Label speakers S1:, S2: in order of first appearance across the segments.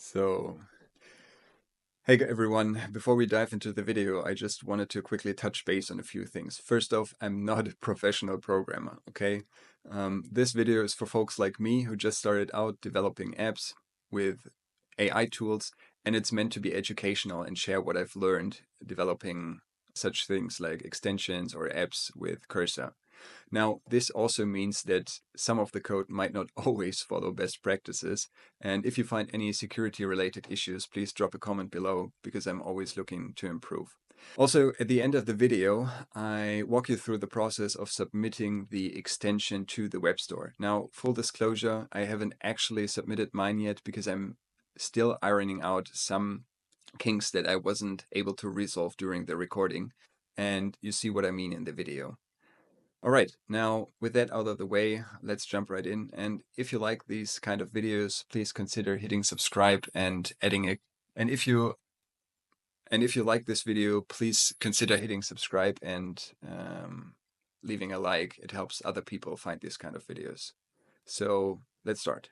S1: So, hey everyone, before we dive into the video, I just wanted to quickly touch base on a few things. First off, I'm not a professional programmer, okay? This video is for folks like me who just started out developing apps with AI tools, and it's meant to be educational and share what I've learned developing such things like extensions or apps with Cursor. Now, this also means that some of the code might not always follow best practices. And if you find any security related issues, please drop a comment below because I'm always looking to improve. Also, at the end of the video, I walk you through the process of submitting the extension to the Webstore. Now, full disclosure, I haven't actually submitted mine yet because I'm still ironing out some kinks that I wasn't able to resolve during the recording. And you see what I mean in the video. All right, now with that out of the way, let's jump right in. And if you like these kind of videos, please consider hitting subscribe and adding a. And if you like this video, please consider hitting subscribe and leaving a like. It helps other people find these kind of videos. So let's start.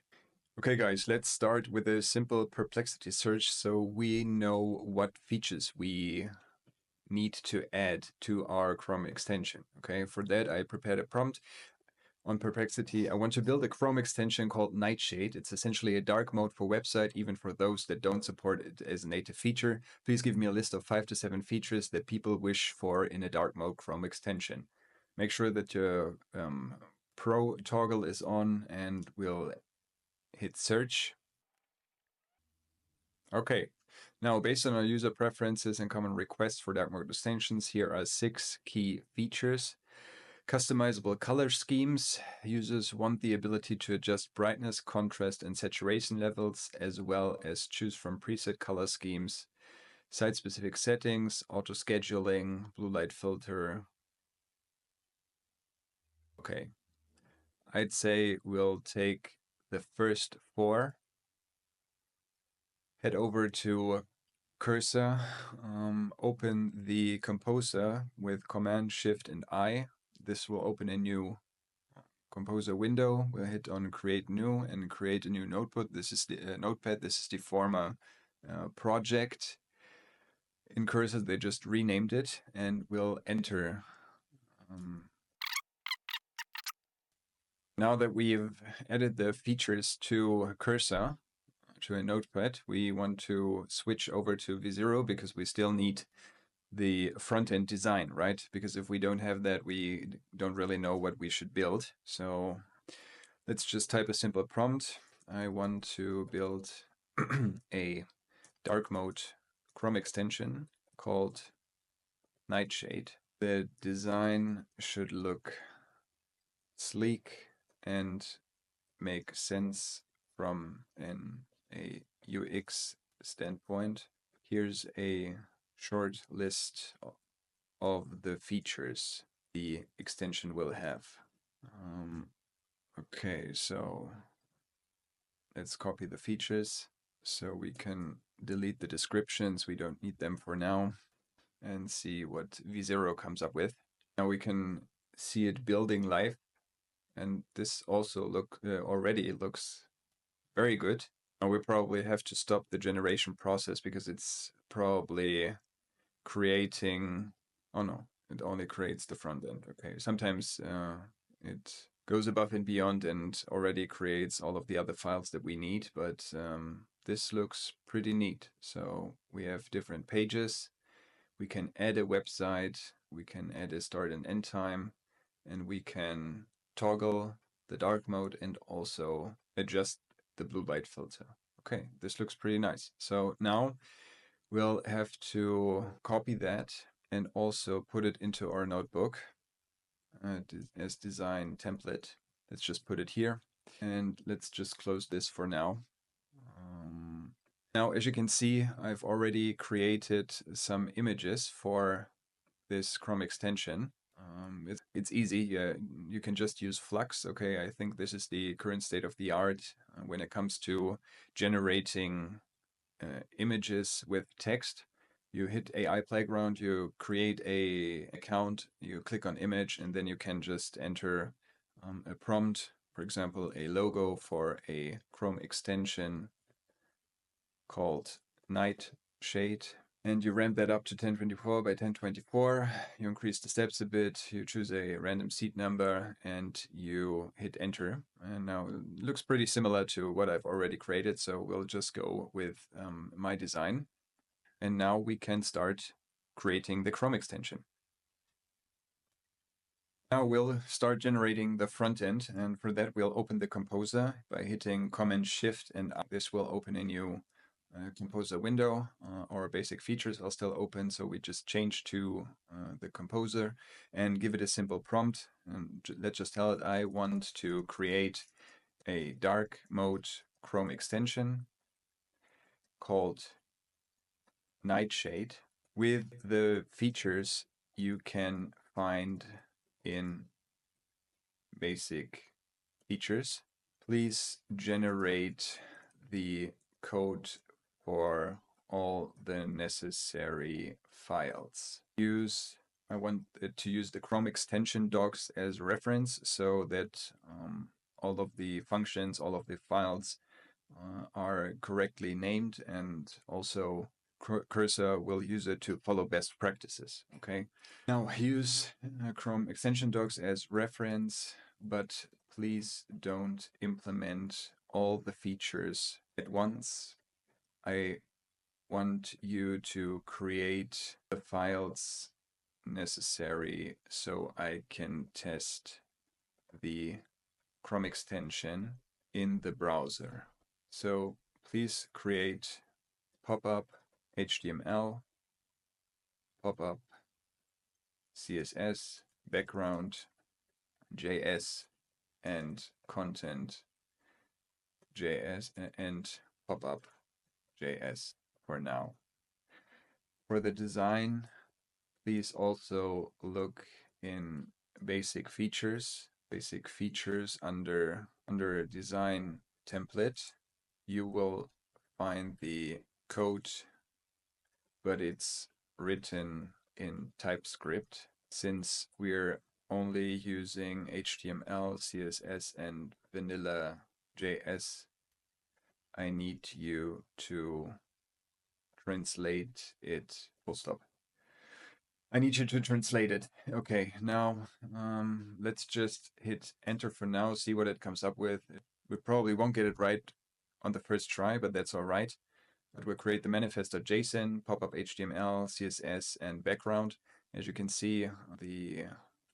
S1: Okay, guys, let's start with a simple Perplexity search so we know what features we need to add to our Chrome extension. Okay, for that I prepared a prompt on Perplexity. I want to build a Chrome extension called Nightshade. It's essentially a dark mode for website, even for those that don't support it as a native feature. Please give me a list of 5 to 7 features that people wish for in a dark mode Chrome extension. Make sure that your Pro toggle is on and we'll hit search. Okay, now based on our user preferences and common requests for dark mode extensions, here are 6 key features. Customizable color schemes. Users want the ability to adjust brightness, contrast, and saturation levels, as well as choose from preset color schemes. Site-specific settings, auto-scheduling, blue light filter. Okay, I'd say we'll take the first 4. Head over to Cursor, open the Composer with Command, Shift, and I. This will open a new Composer window. We'll hit on Create New and create a new notebook. This is the notepad. This is the former project. In Cursor, they just renamed it, and we'll enter. Now that we've added the features to Cursor, to a notepad, we want to switch over to V0 because we still need the front-end design, right? Because if we don't have that, we don't really know what we should build. So let's just type a simple prompt. I want to build a dark mode Chrome extension called Nightshade. The design should look sleek and make sense from a UX standpoint. Here's a short list of the features the extension will have. Okay, so let's copy the features so we can delete the descriptions. We don't need them for now, and see what V0 comes up with. Now we can see it building live, and this also already looks very good. Now we probably have to stop the generation process because it's probably creating. Oh no, it only creates the front end. Okay, sometimes it goes above and beyond and already creates all of the other files that we need, but this looks pretty neat. So we have different pages. We can add a website, we can add a start and end time, and we can toggle the dark mode and also adjust the blue light filter. Okay, this looks pretty nice. So now we'll have to copy that and also put it into our notebook as design template. Let's just put it here and let's just close this for now. Now, as you can see, I've already created some images for this Chrome extension. It's easy. You can just use Flux. Okay, I think this is the current state of the art when it comes to generating images with text. You hit AI Playground, you create a account, you click on image, and then you can just enter a prompt, for example, a logo for a Chrome extension. called Nightshade. And you ramp that up to 1024 by 1024. You increase the steps a bit. You choose a random seed number and you hit enter. And now it looks pretty similar to what I've already created. So we'll just go with my design. And now we can start creating the Chrome extension. Now we'll start generating the front end, and for that we'll open the composer by hitting Command Shift, and this will open a new composer window. Our basic features are still open, so we just change to the composer and give it a simple prompt. And let's just tell it I want to create a dark mode Chrome extension called Nightshade with the features you can find in basic features. Please generate the code for all the necessary files. I want it to use the Chrome extension docs as reference so that all of the functions, all of the files are correctly named, and also Cursor will use it to follow best practices. Okay. Now use Chrome extension docs as reference, but please don't implement all the features at once. I want you to create the files necessary so I can test the Chrome extension in the browser. So please create pop-up HTML, pop-up CSS, background JS, and content JS, and pop-up JS for now. For the design, please also look in basic features. Basic features under design template. You will find the code, but it's written in TypeScript. Since we're only using HTML, CSS, and vanilla JS, I need you to translate it. Full stop. I need you to translate it. Okay, now let's just hit enter for now, see what it comes up with. We probably won't get it right on the first try, but that's all right. But we'll create the manifest.json, pop-up HTML, CSS, and background. As you can see, the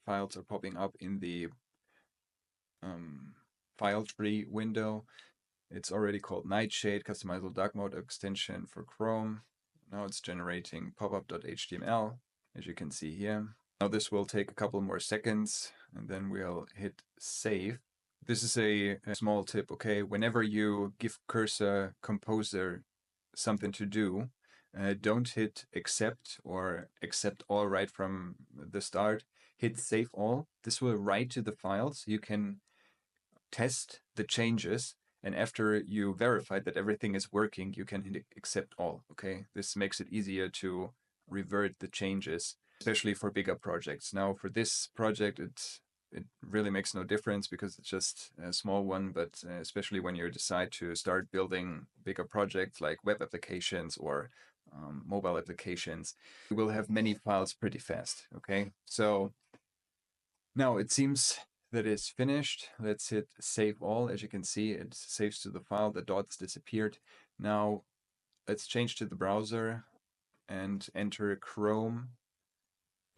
S1: files are popping up in the file tree window. It's already called Nightshade, customizable dark mode extension for Chrome. Now it's generating popup.html, as you can see here. Now this will take a couple more seconds, and then we'll hit save. This is a small tip, okay? Whenever you give Cursor Composer something to do, don't hit accept or accept all right from the start. Hit save all. This will write to the files. You can test the changes, and after you verify that everything is working, you can hit accept all. Okay, this makes it easier to revert the changes, especially for bigger projects. Now for this project, it really makes no difference because it's just a small one, but especially when you decide to start building bigger projects like web applications or mobile applications, you will have many files pretty fast. Okay, so now it seems that it's finished. Let's hit save all. As you can see, it saves to the file. The dots disappeared. Now let's change to the browser and enter Chrome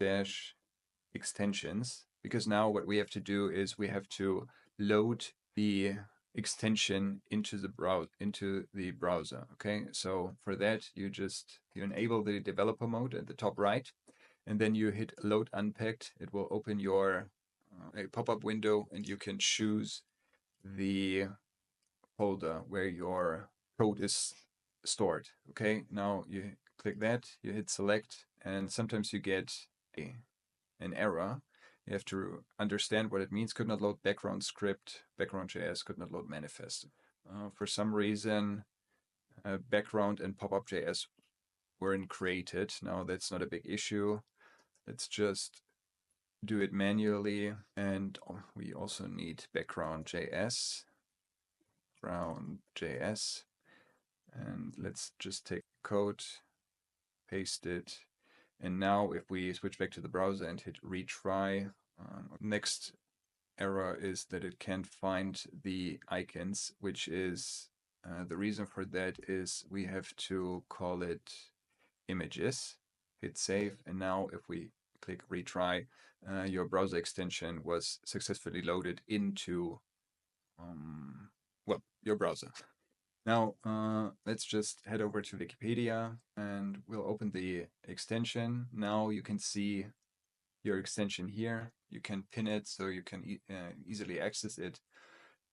S1: -extensions, because now what we have to do is we have to load the extension into the browser. Okay, so for that you enable the developer mode at the top right, and then you hit load unpacked. It will open your a pop-up window, and you can choose the folder where your code is stored. Okay, now you click that, you hit select, and sometimes you get an error. You have to understand what it means. Could not load background script, background.js could not load manifest. For some reason, background and pop-up.js weren't created. Now that's not a big issue. Let's just do it manually, and we also need background.js, and let's just take code, paste it. And now if we switch back to the browser and hit retry, next error is that it can't find the icons, which is the reason for that is we have to call it images, hit save, and now if we click retry, your browser extension was successfully loaded into well, your browser. Now, let's just head over to Wikipedia and we'll open the extension. Now you can see your extension here. You can pin it so you can easily access it.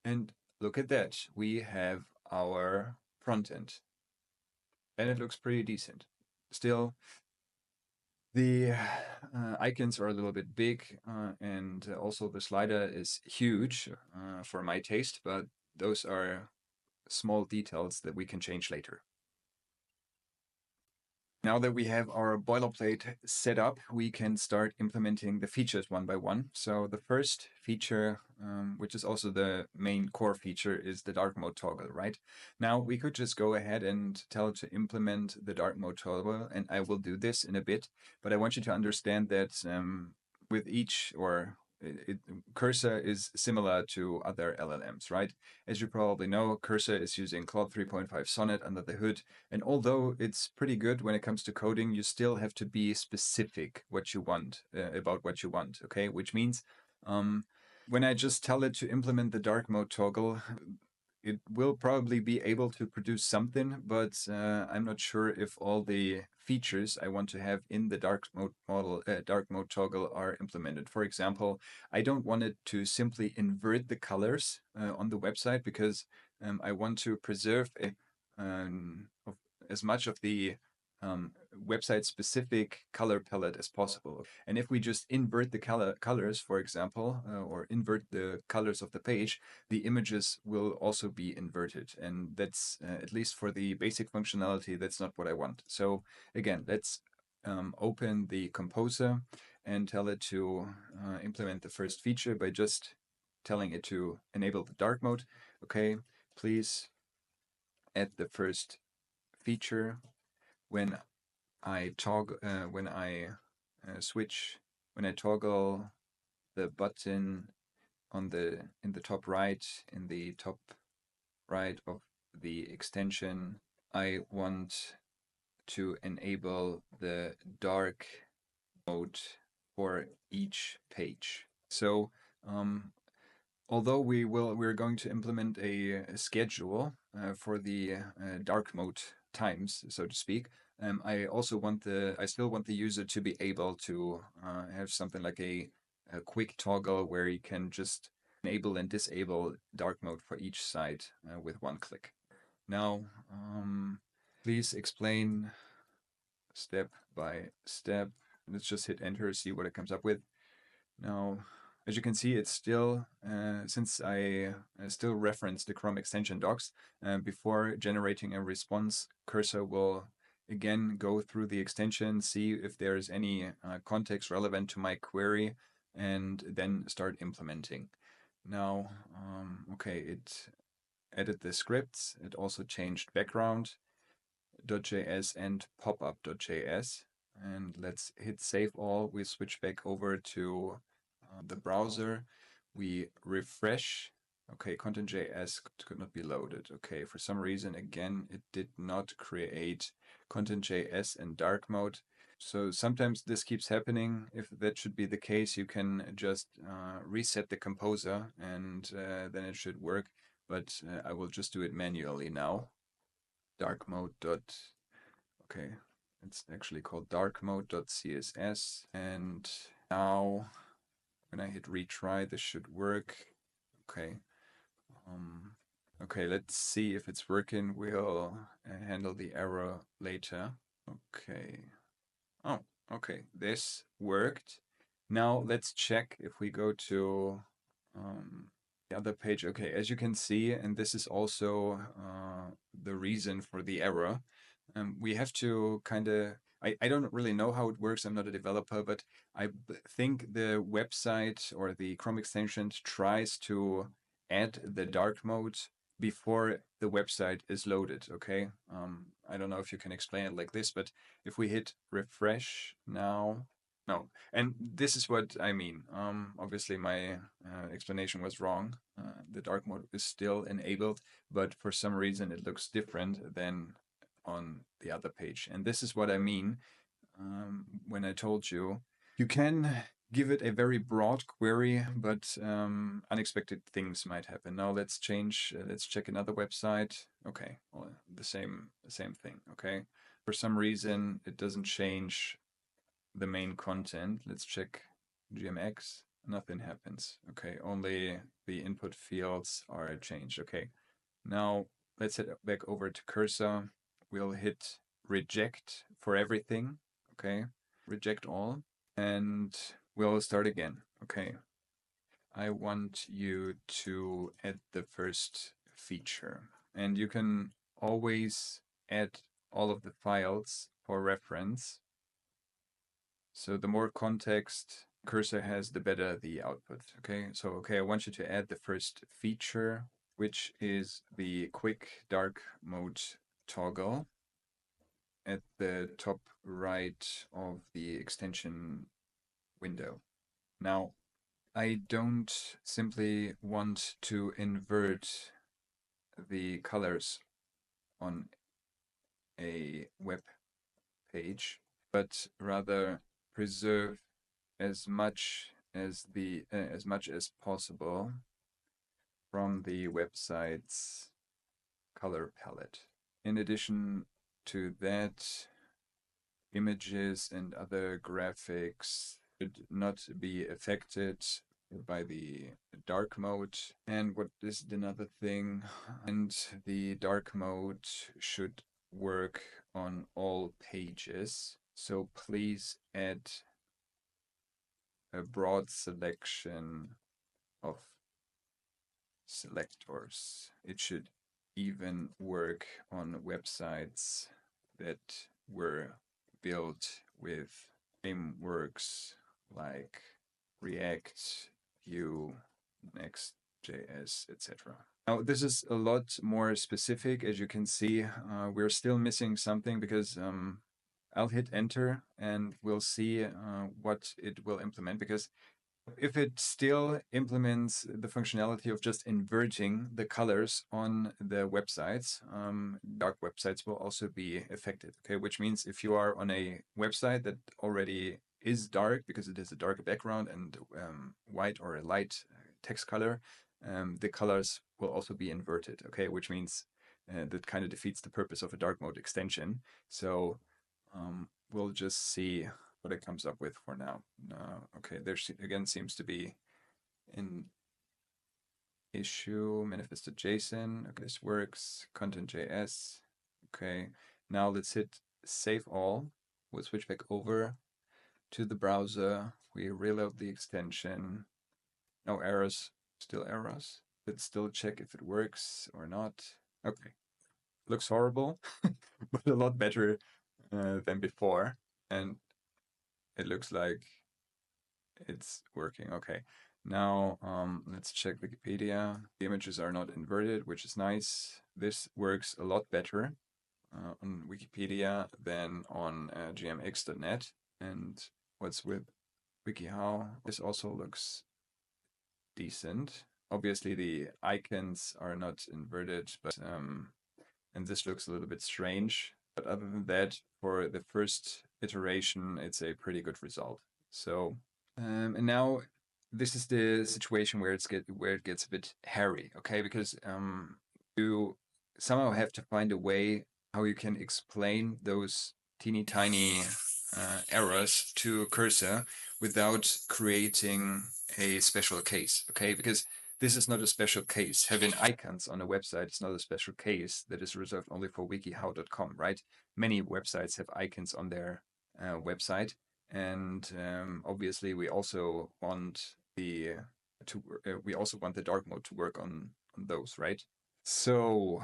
S1: And look at that. We have our front end. And it looks pretty decent. Still, the icons are a little bit big, and also the slider is huge for my taste, but those are small details that we can change later. Now that we have our boilerplate set up, we can start implementing the features one by one. So the first feature, which is also the main core feature, is the dark mode toggle, right? Now we could just go ahead and tell it to implement the dark mode toggle, and I will do this in a bit, but I want you to understand that with each, or Cursor is similar to other LLMs, right? As you probably know, Cursor is using Claude 3.5 Sonnet under the hood. And although it's pretty good when it comes to coding, you still have to be specific what you want, about what you want, okay? Which means when I just tell it to implement the dark mode toggle, it will probably be able to produce something, but I'm not sure if all the features I want to have in the dark mode toggle are implemented. For example, I don't want it to simply invert the colors on the website because I want to preserve as much of the website specific color palette as possible. And if we just invert the colors, for example, or invert the colors of the page, the images will also be inverted. And that's, at least for the basic functionality, that's not what I want. So again, let's open the composer and tell it to implement the first feature by just telling it to enable the dark mode. Okay, please add the first feature when I toggle when I toggle the button on in the top right of the extension. I want to enable the dark mode for each page. So although we're going to implement a schedule for the dark mode times, so to speak, I still want the user to be able to have something like a quick toggle where you can just enable and disable dark mode for each site with one click. Now, please explain step by step. Let's just hit enter, see what it comes up with. Now, as you can see, it's still, since I still reference the Chrome extension docs, before generating a response, Cursor will again go through the extension, see if there's any context relevant to my query, and then start implementing. Now, okay, it added the scripts. It also changed background.js and popup.js. And let's hit save all. We switch back over to the browser. We refresh. Okay, content.js could not be loaded. Okay, for some reason, again, it did not create content.js in dark mode. So sometimes this keeps happening. If that should be the case, you can just reset the composer and then it should work. But I will just do it manually now. Dark mode. Okay, it's actually called dark mode.css. And now when I hit retry, this should work. Okay. Okay, let's see if it's working. We'll handle the error later. Okay. Oh, okay. This worked. Now let's check if we go to the other page. Okay, as you can see, and this is also the reason for the error. We have to kind of, I don't really know how it works. I'm not a developer, but I think the website or the Chrome extension tries to add the dark mode before the website is loaded, okay? I don't know if you can explain it like this, but if we hit refresh now, no, and this is what I mean. Obviously my explanation was wrong. The dark mode is still enabled, but for some reason it looks different than on the other page. And this is what I mean when I told you, you can give it a very broad query, but unexpected things might happen. Now let's change, let's check another website. Okay, well, the same thing, okay? For some reason, it doesn't change the main content. Let's check GMX. Nothing happens. Okay, only the input fields are changed. Okay, now let's head back over to cursor. We'll hit reject for everything. Okay, reject all, and we'll start again. Okay, I want you to add the first feature, and you can always add all of the files for reference. So the more context cursor has, the better the output. Okay, so I want you to add the first feature, which is the quick dark mode toggle at the top right of the extension window. Now, I don't simply want to invert the colors on a web page, but rather preserve as much as possible from the website's color palette. In addition to that, images and other graphics should not be affected by the dark mode. And what is another thing? And the dark mode should work on all pages. So please add a broad selection of selectors. It should even work on websites that were built with frameworks like React, Vue, Next.js, etc. Now, this is a lot more specific. As you can see, we're still missing something because I'll hit enter and we'll see what it will implement, because if it still implements the functionality of just inverting the colors on the websites, dark websites will also be affected, okay? Which means if you are on a website that already is dark because it has a dark background and white or a light text color, the colors will also be inverted, okay? Which means that kind of defeats the purpose of a dark mode extension. So we'll just see what it comes up with for now. Okay, there again seems to be an issue, manifested JSON. Okay, this works, content.js. Okay, now let's hit save all. We'll switch back over to the browser. We reload the extension. No errors, still errors. Let's still check if it works or not. Okay, looks horrible, but a lot better than before. And it looks like it's working. Okay. Now let's check Wikipedia. The images are not inverted, which is nice. This works a lot better on Wikipedia than on gmx.net. And what's with WikiHow? This also looks decent. Obviously, the icons are not inverted, but and this looks a little bit strange. But other than that, for the first iteration, it's a pretty good result. So, and now this is the situation where it gets a bit hairy, okay? Because you somehow have to find a way how you can explain those teeny tiny errors to a cursor without creating a special case, okay? Because this is not a special case. Having icons on a website is not a special case that is reserved only for wikihow.com, right? Many websites have icons on their website, and obviously we also want the dark mode to work on those, right? So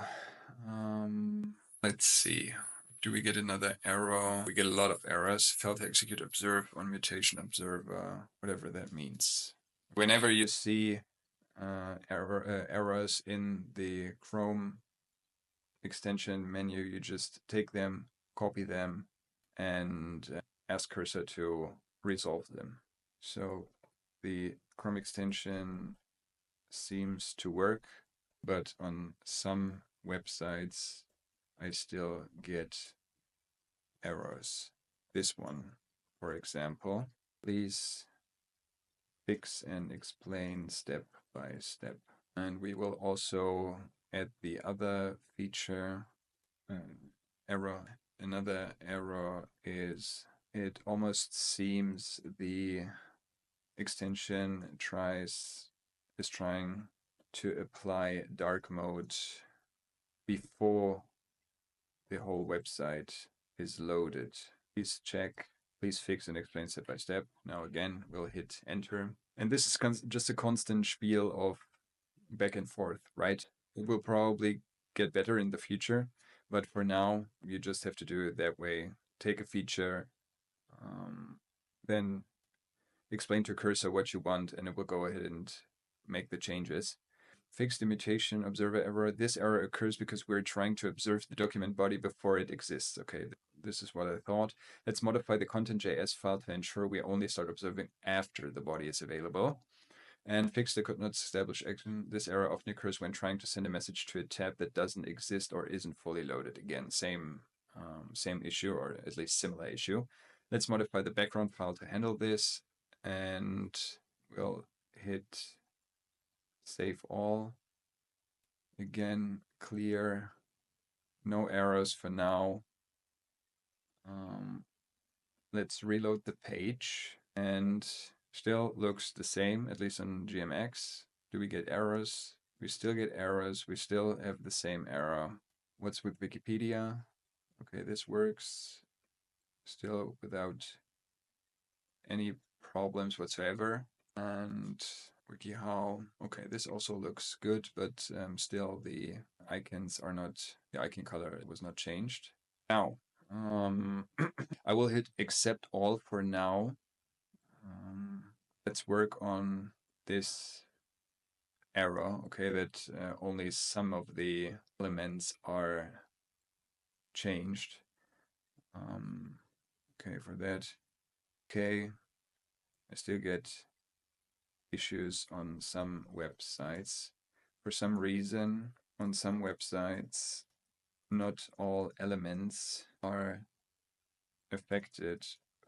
S1: let's see. Do we get another error? We get a lot of errors. Failed to execute observe on mutation observer, whatever that means. Whenever you see errors in the Chrome extension menu. You just take them, copy them, and ask Cursor to resolve them. So the Chrome extension seems to work, but on some websites I still get errors. This one, for example, please fix and explain step by step. And we will also add the other feature error. Another error is it almost seems the extension is trying to apply dark mode before the whole website is loaded. Please check, please fix and explain step by step. Now again, we'll hit enter. And this is just a constant spiel of back and forth, right? It will probably get better in the future, but for now, you just have to do it that way. Take a feature, then explain to Cursor what you want, and it will go ahead and make the changes. Fixed imitation observer error. This error occurs because we're trying to observe the document body before it exists. Okay, this is what I thought. Let's modify the content.js file to ensure we only start observing after the body is available. And fix the could not establish action. This error often occurs when trying to send a message to a tab that doesn't exist or isn't fully loaded. Again, same issue, or at least similar issue. Let's modify the background file to handle this, and we'll hit save all. Again, clear, no errors for now. Let's reload the page, and still looks the same, at least on GMX. Do we get errors? We still get errors. We still have the same error. What's with Wikipedia? Okay, this works. Still without any problems whatsoever. And WikiHow, okay, this also looks good, but still the icons are not, the icon color was not changed. Now, I will hit accept all for now. Let's work on this error, okay, that only some of the elements are changed. Okay, for that, okay, I still get issues on some websites. For some reason, on some websites, not all elements are affected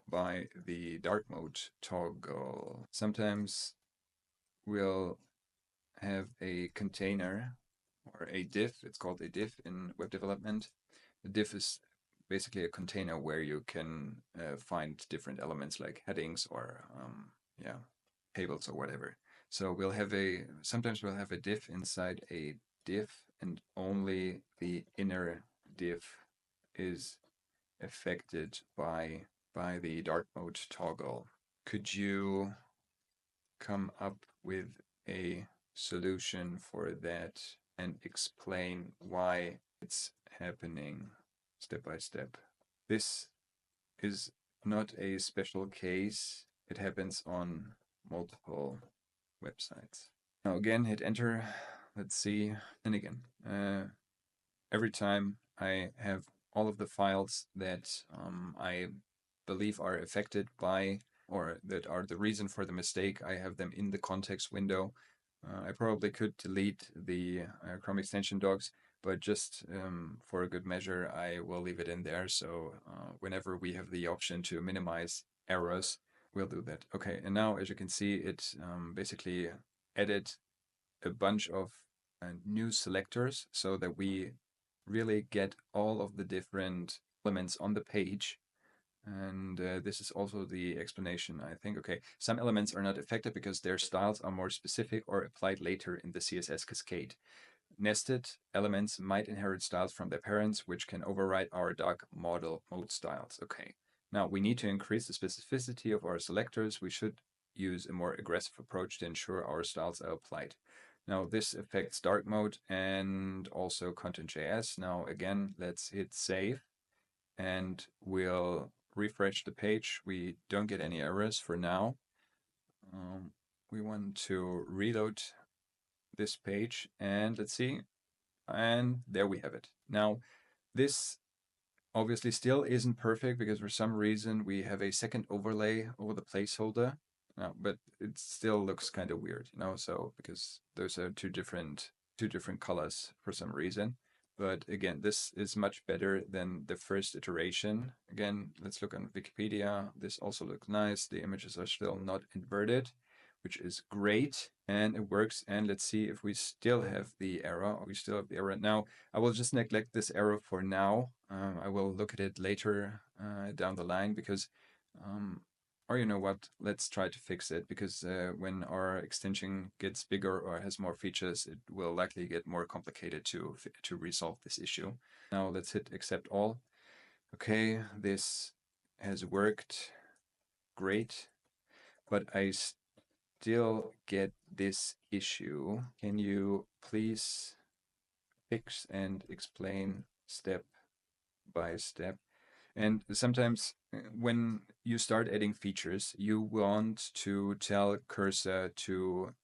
S1: by the dark mode toggle. Sometimes we'll have a container or a div. It's called a div in web development. A div is basically a container where you can find different elements like headings or tables or whatever. So sometimes we'll have a div inside a div, and only the inner div is affected by the dark mode toggle. Could you come up with a solution for that and explain why it's happening step by step? This is not a special case. It happens on multiple websites. Now again, hit enter. Let's see. And again, every time I have all of the files that I believe are affected by, or that are the reason for the mistake, I have them in the context window. I probably could delete the Chrome extension docs, but just for a good measure, I will leave it in there. So whenever we have the option to minimize errors, we'll do that. Okay, and now as you can see, it basically added a bunch of new selectors so that we really get all of the different elements on the page. And this is also the explanation, I think. Okay, some elements are not affected because their styles are more specific or applied later in the CSS cascade. Nested elements might inherit styles from their parents, which can override our dark mode styles. Okay, now we need to increase the specificity of our selectors. We should use a more aggressive approach to ensure our styles are applied. Now this affects dark mode and also content.js. Now again, let's hit save and we'll refresh the page. We don't get any errors for now. We want to reload this page, and let's see, and there we have it. Now, this obviously still isn't perfect because for some reason we have a second overlay over the placeholder. But it still looks kind of weird, so because those are two different colors for some reason. But again, this is much better than the first iteration. Again, let's look on Wikipedia. This also looks nice. The images are still not inverted, which is great, and it works. And let's see if we still have the error. We still have the error. Now, I will just neglect this error for now. I will look at it later down the line because, or you know what, let's try to fix it because when our extension gets bigger or has more features, it will likely get more complicated to resolve this issue. Now let's hit accept all. Okay, this has worked great, but I still get this issue. Can you please fix and explain step by step? And sometimes when you start adding features, you want to tell Cursor to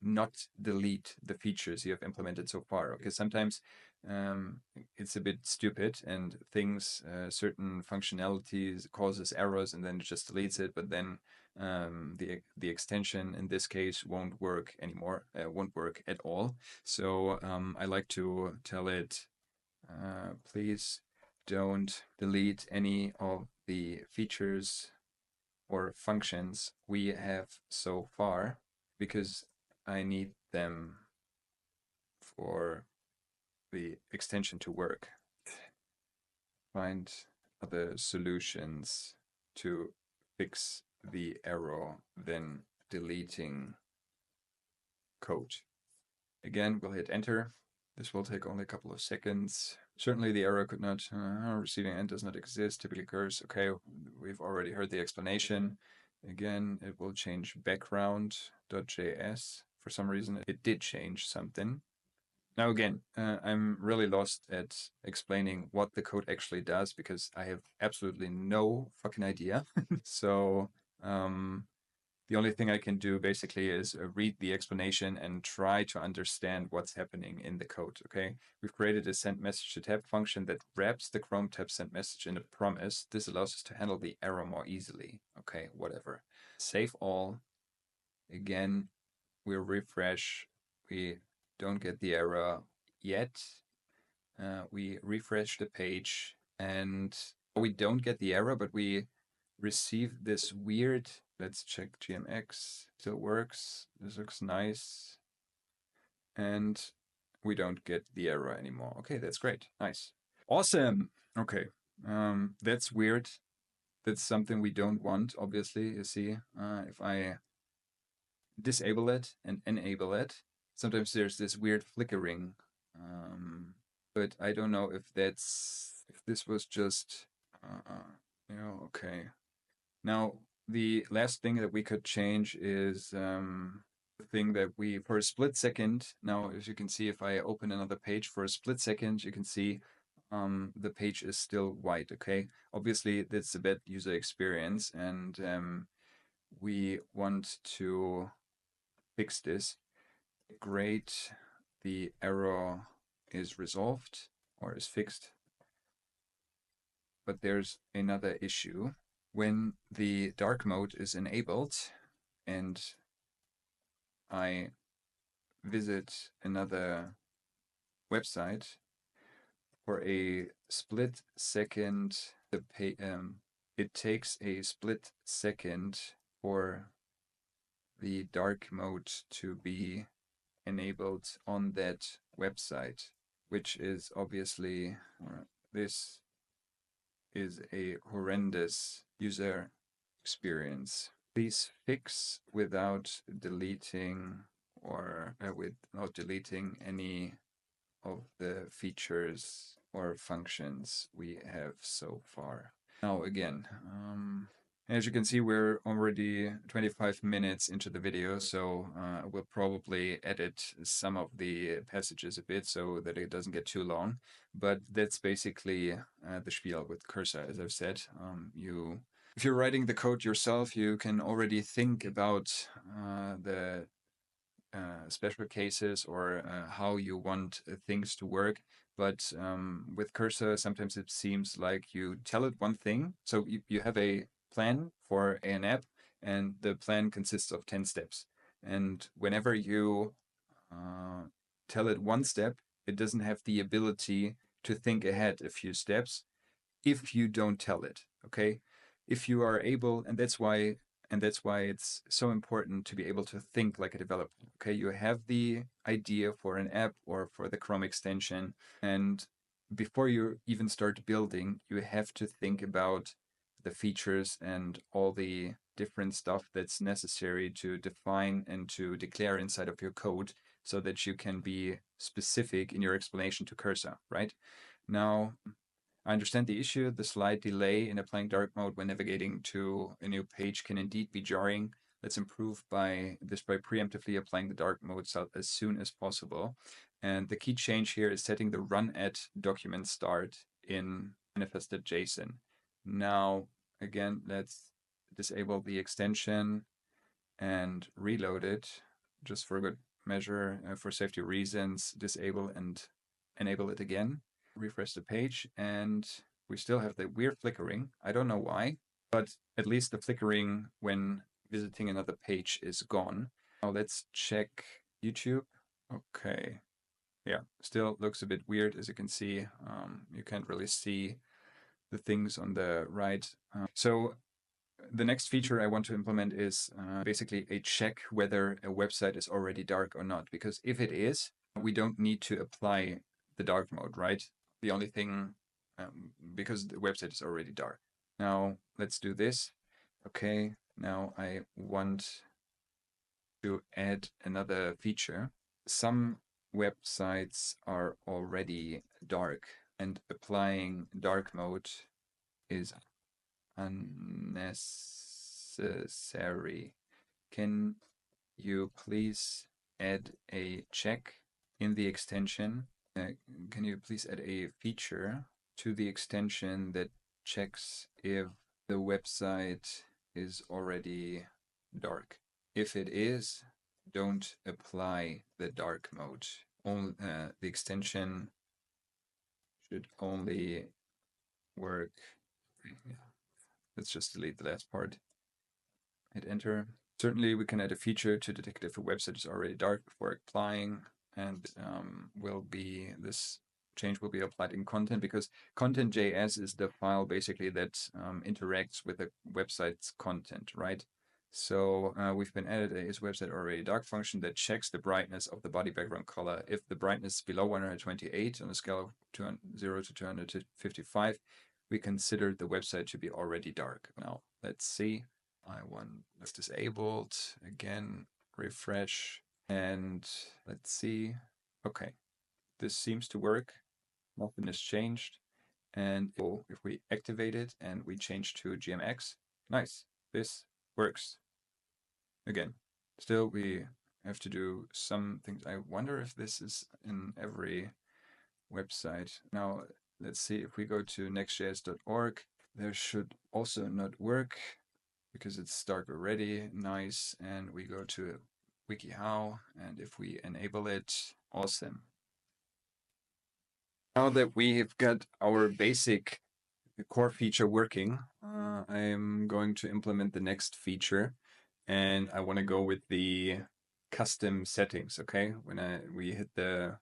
S1: not delete the features you have implemented so far. Because sometimes it's a bit stupid and certain functionalities causes errors and then it just deletes it, but then the extension in this case won't work anymore, won't work at all. So I like to tell it, please don't delete any of the features or functions we have so far because I need them for the extension to work. Find other solutions to fix the error than deleting code. Again, we'll hit enter. This will take only a couple of seconds. Certainly the error could not, receiving end does not exist, typically occurs. Okay, we've already heard the explanation. Again, it will change background.js. For some reason, it did change something. Now again, I'm really lost at explaining what the code actually does because I have absolutely no fucking idea. So the only thing I can do basically is read the explanation and try to understand what's happening in the code, okay? We've created a send message to tab function that wraps the Chrome tab send message in a promise. This allows us to handle the error more easily. Okay, whatever. Save all. Again, we refresh. We don't get the error yet. We refresh the page and we don't get the error, but we receive this weird, let's check GMX, still works, this looks nice, and we don't get the error anymore. Okay, that's great, nice. Awesome, okay, that's weird. That's something we don't want, obviously, you see. If I disable it and enable it, sometimes there's this weird flickering, but I don't know if this was just, okay. Now, the last thing that we could change is the thing that we, for a split second, now as you can see, if I open another page for a split second, you can see the page is still white, okay? Obviously, that's a bad user experience, and we want to fix this. Great, the error is resolved or is fixed. But there's another issue. When the dark mode is enabled and I visit another website for a split second, it takes a split second for the dark mode to be enabled on that website, which is obviously, this is a horrendous user experience. Please fix without deleting without deleting any of the features or functions we have so far. Now again, as you can see, we're already 25 minutes into the video, so we'll probably edit some of the passages a bit so that it doesn't get too long. But that's basically the spiel with Cursor, as I've said. If you're writing the code yourself, you can already think about the special cases or how you want things to work. But with Cursor, sometimes it seems like you tell it one thing. So you have a plan for an app, and the plan consists of 10 steps. And whenever you uh, tell it one step, it doesn't have the ability to think ahead a few steps if you don't tell it. Okay, if you are able, and that's why it's so important to be able to think like a developer. Okay, you have the idea for an app or for the Chrome extension, and before you even start building, you have to think about the features and all the different stuff that's necessary to define and to declare inside of your code so that you can be specific in your explanation to Cursor, right? Now, I understand the issue. The slight delay in applying dark mode when navigating to a new page can indeed be jarring. Let's improve by preemptively applying the dark mode as soon as possible. And the key change here is setting the run at document start in manifested JSON. Now, again, let's disable the extension and reload it just for good measure. For safety reasons, disable and enable it again. Refresh the page, and we still have the weird flickering. I don't know why, but at least the flickering when visiting another page is gone. Now let's check YouTube. Okay. Yeah, still looks a bit weird, as you can see. You can't really see the things on the right. So the next feature I want to implement is basically a check whether a website is already dark or not. Because if it is, we don't need to apply the dark mode, right? The only thing, because the website is already dark. Now let's do this. Okay, now I want to add another feature. Some websites are already dark, and applying dark mode is unnecessary. Can you please add a check in the extension? Can you please add a feature to the extension that checks if the website is already dark? If it is, don't apply the dark mode. The extension should only work. Yeah. Let's just delete the last part. Hit enter. Certainly, we can add a feature to detect if a website is already dark before applying, and this change will be applied in content, because content.js is the file basically that interacts with the website's content, right? So we've been added a is website already dark function that checks the brightness of the body background color. If the brightness is below 128 on a scale of 0 to 255, we consider the website to be already dark. Now, let's see. I want this disabled. Again, refresh. And let's see. Okay, this seems to work. Nothing has changed. And if we activate it and we change to GMX, nice, this works. Again, still we have to do some things. I wonder if this is in every website. Now, let's see if we go to nextjs.org. There should also not work because it's dark already. Nice. And we go to WikiHow, and if we enable it, awesome. Now that we've got our basic core feature working, I'm going to implement the next feature, and I want to go with the custom settings. Okay, when we hit the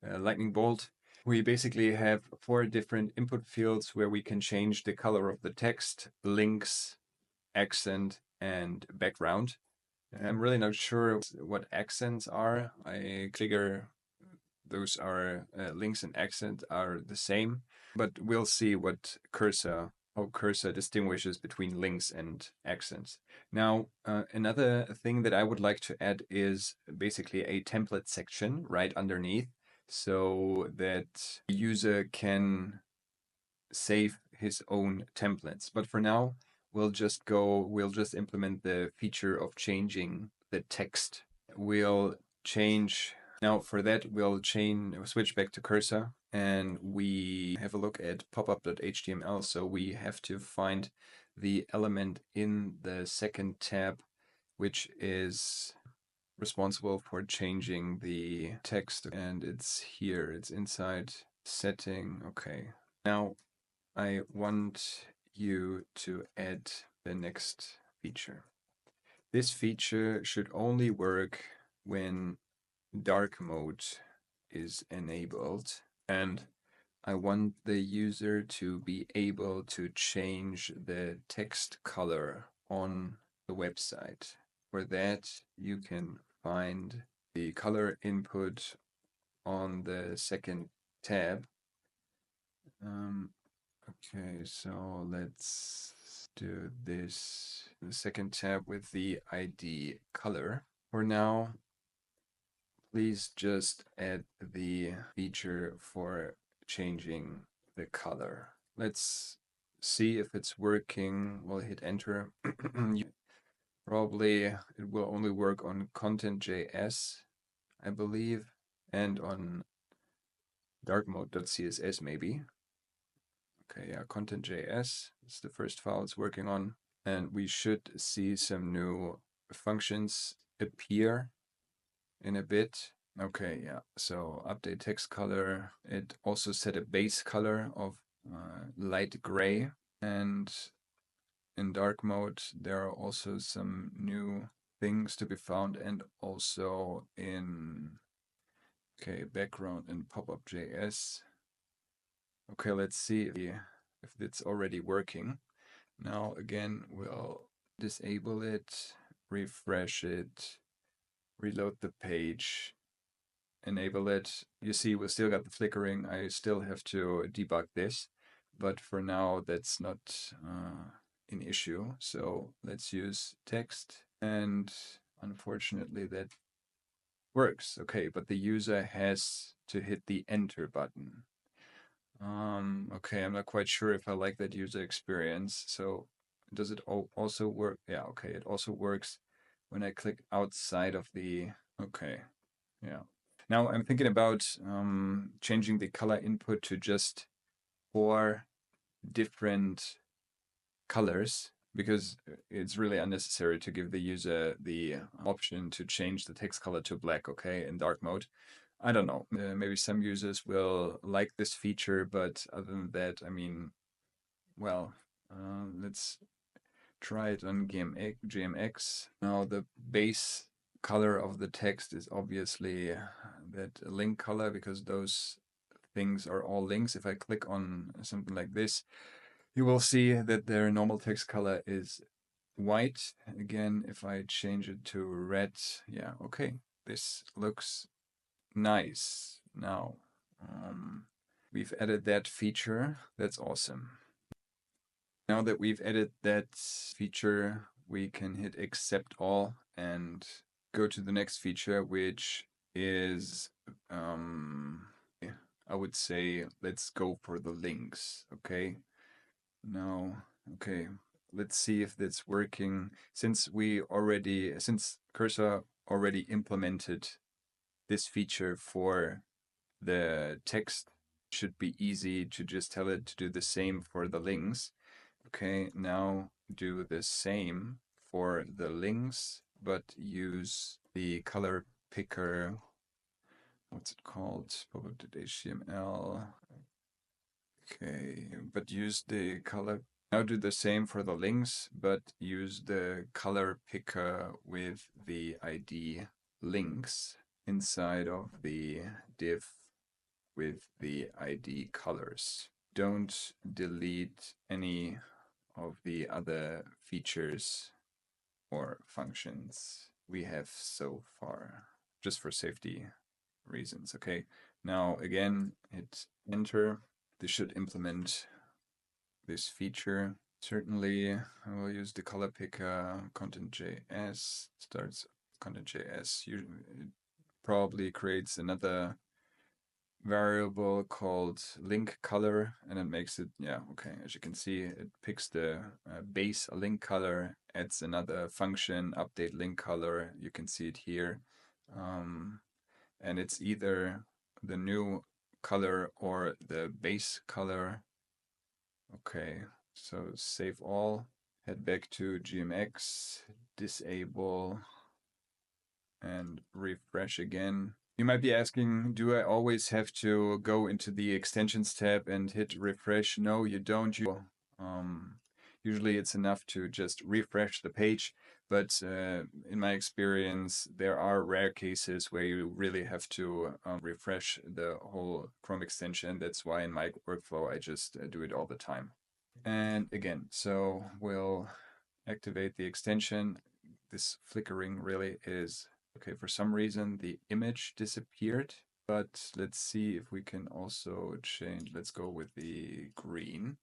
S1: lightning bolt, we basically have 4 different input fields where we can change the color of the text, links, accent, and background. I'm really not sure what accents are. I figure those are links and accent are the same, but we'll see how Cursor distinguishes between links and accents. Now, another thing that I would like to add is basically a template section right underneath, so that the user can save his own templates. But for now, we'll just implement the feature of changing the text. We'll change, now for that, we'll switch back to Cursor, and we have a look at popup.html. So we have to find the element in the second tab, which is responsible for changing the text, and it's here, it's inside setting. Okay, now I want you to add the next feature. This feature should only work when dark mode is enabled, and I want the user to be able to change the text color on the website. For that, you can find the color input on the second tab. Okay, so let's do this. The second tab with the ID color. For now, please just add the feature for changing the color. Let's see if it's working. We'll hit enter. Probably it will only work on content.js, I believe, and on dark mode.css maybe. Okay, yeah, content.js is the first file it's working on. And we should see some new functions appear in a bit. Okay, yeah, so update text color. It also set a base color of light gray, and in dark mode there are also some new things to be found, and also in background and pop-up.js. Okay, let's see if it's already working. Now again, we'll disable it, refresh it, reload the page, enable it. You see, we still got the flickering. I still have to debug this, but for now, that's not an issue. So let's use text, and unfortunately, that works. Okay, but the user has to hit the enter button. Okay, I'm not quite sure if I like that user experience. So does it also work? Yeah, okay, it also works when I click outside of the, okay, yeah. Now I'm thinking about changing the color input to just 4 different colors, because it's really unnecessary to give the user the option to change the text color to black, okay, in dark mode. I don't know. Maybe some users will like this feature, but other than that, I mean, well, let's try it on GMX. Now the base color of the text is obviously that link color, because those things are all links. If I click on something like this, you will see that their normal text color is white. Again, if I change it to red, yeah, okay, this looks nice. Now, we've added that feature. That's awesome. Now that we've added that feature, we can hit accept all and go to the next feature, which is, I would say, let's go for the links, okay? Now, okay, let's see if that's working. Since Cursor already implemented this feature for the text, should be easy to just tell it to do the same for the links. Okay, now do the same for the links, but use the color picker. What's it called? Pop-up.html. Okay, but use the color. Now do the same for the links, but use the color picker with the ID links inside of the div with the ID colors. Don't delete any of the other features or functions we have so far, just for safety reasons. Okay, now again, hit enter. This should implement this feature. Certainly, I will use the color picker. Content.js starts content.js. It probably creates another variable called link color, and it makes it, yeah, okay, as you can see, it picks the base link color, adds another function, update link color. You can see it here, and it's either the new color or the base color. Okay, so save all, head back to GMX, disable and refresh again. You might be asking, do I always have to go into the extensions tab and hit refresh? No, you don't. Um, Usually it's enough to just refresh the page, but in my experience, there are rare cases where you really have to refresh the whole Chrome extension. That's why in my workflow, I just do it all the time. And again, so we'll activate the extension. This flickering really is okay. For some reason, the image disappeared, but let's see if we can also change. Let's go with the green.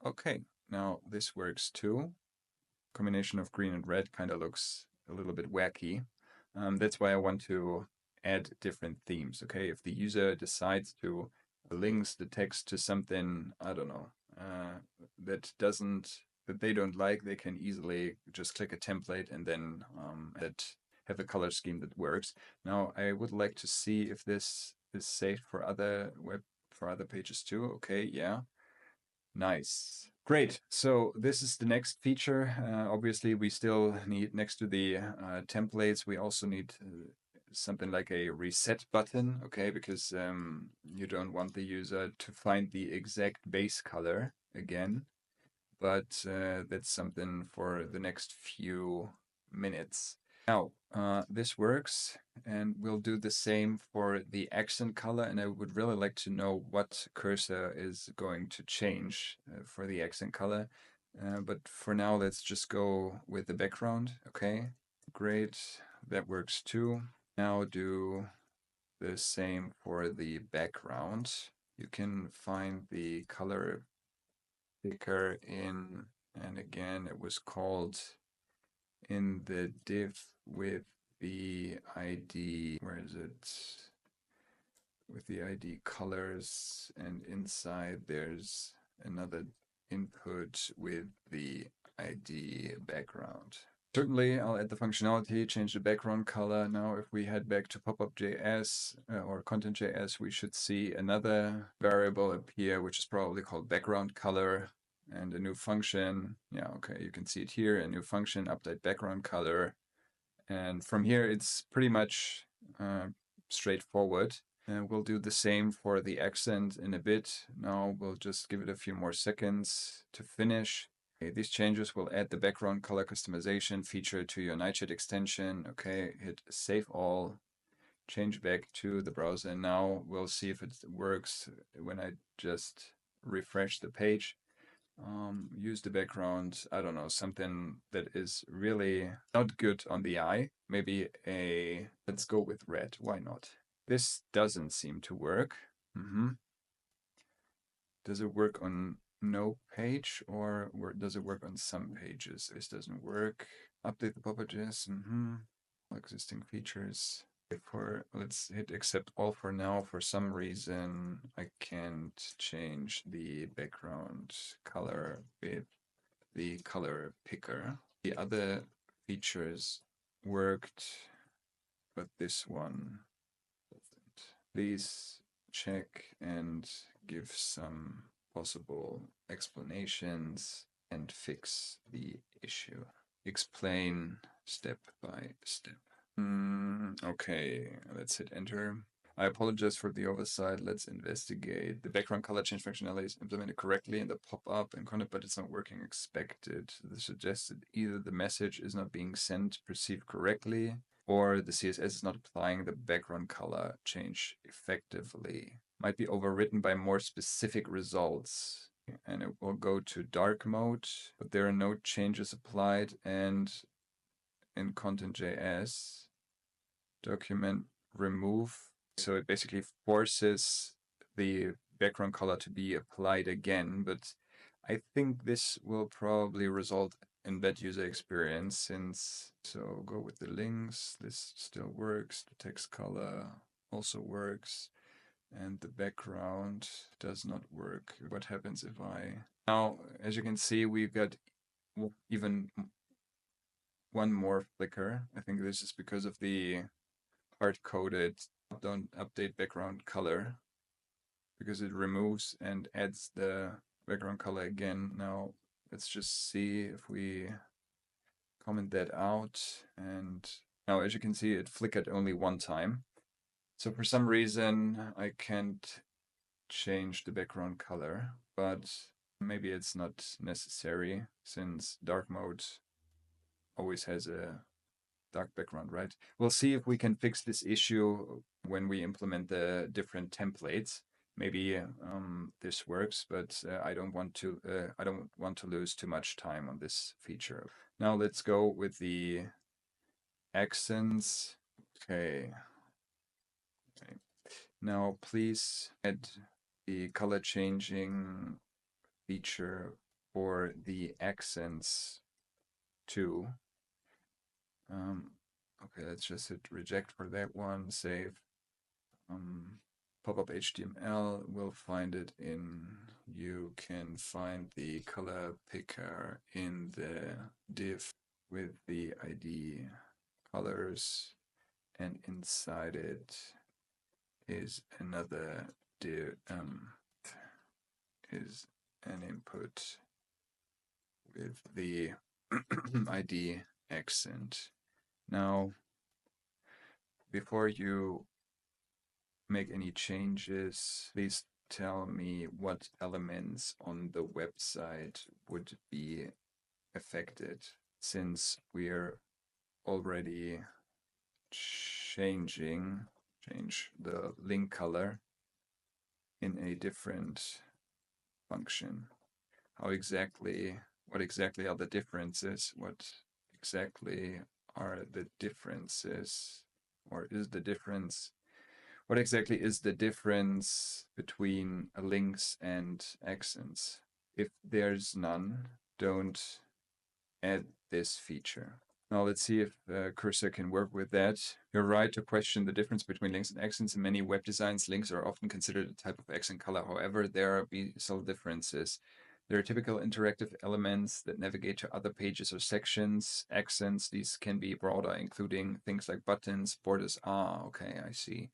S1: Okay, now this works too. Combination of green and red kind of looks a little bit wacky. That's why I want to add different themes. Okay, if the user decides to links the text to something, I don't know, that doesn't that they don't like, they can easily just click a template and then that have a color scheme that works. Now I would like to see if this is safe for other pages too. Okay, yeah. Nice. Great. So this is the next feature. Obviously, we still need, next to the templates, we also need something like a reset button, okay? Because you don't want the user to find the exact base color again. But that's something for the next few minutes. Now, this works, and we'll do the same for the accent color, and I would really like to know what cursor is going to change for the accent color. But for now, let's just go with the background, okay? Great, that works too. Now do the same for the background. You can find the color picker in, and again, it was called in the div with the ID, where is it? With the ID colors, and inside there's another input with the ID background. Certainly, I'll add the functionality, change the background color. Now, if we head back to popup.js or content.js, we should see another variable appear, which is probably called background color, and a new function. Yeah, okay, you can see it here, a new function, update background color. And from here, it's pretty much straightforward. And we'll do the same for the accent in a bit. Now we'll just give it a few more seconds to finish. Okay, these changes will add the background color customization feature to your Nightshade extension. Okay, hit save all, change back to the browser. And now we'll see if it works when I just refresh the page. Use the background, I don't know, something that is really not good on the eye. Maybe let's go with red, why not? This doesn't seem to work. Does it work on no page, or does it work on some pages? This doesn't work. Update the pop-up.js. Existing features. Let's hit accept all for now. For some reason, I can't change the background color with the color picker. The other features worked, but this one doesn't. Please check and give some possible explanations and fix the issue. Explain step by step. Okay, let's hit enter. I apologize for the oversight. Let's investigate. The background color change functionality is implemented correctly in the pop-up and content, but it's not working expected. This suggests that either the message is not being sent perceived correctly, or the CSS is not applying the background color change effectively. Might be overwritten by more specific results. And it will go to dark mode, but there are no changes applied. And in content.js, document remove. So it basically forces the background color to be applied again, but I think this will probably result in bad user experience so go with the links, this still works, the text color also works, and the background does not work. What happens if now, as you can see, we've got even one more flicker. I think this is because of the hard-coded don't update background color, because it removes and adds the background color again. Now let's just see if we comment that out and Now, as you can see, it flickered only one time. So for some reason, I can't change the background color, but maybe it's not necessary since dark mode always has a dark background, right? We'll see if we can fix this issue when we implement the different templates. Maybe this works, but I don't want to lose too much time on this feature. Now let's go with the accents. Okay. Now please add the color changing feature for the accents too. Okay, let's just hit reject for that one, save. Pop-up HTML, we'll find it in, you can find the color picker in the div with the ID colors, and inside it is another div, is an input with the ID accent. Now, before you make any changes, please tell me what elements on the website would be affected, since we're already change the link color in a different function. What exactly are the differences? What exactly are the differences, or is the difference? What exactly is the difference between links and accents? If there's none, don't add this feature. Now let's see if Cursor can work with that. You're right to question the difference between links and accents. In many web designs, links are often considered a type of accent color. However, there are subtle differences. There are typical interactive elements that navigate to other pages or sections. Accents, these can be broader, including things like buttons, borders. Ah, okay, I see.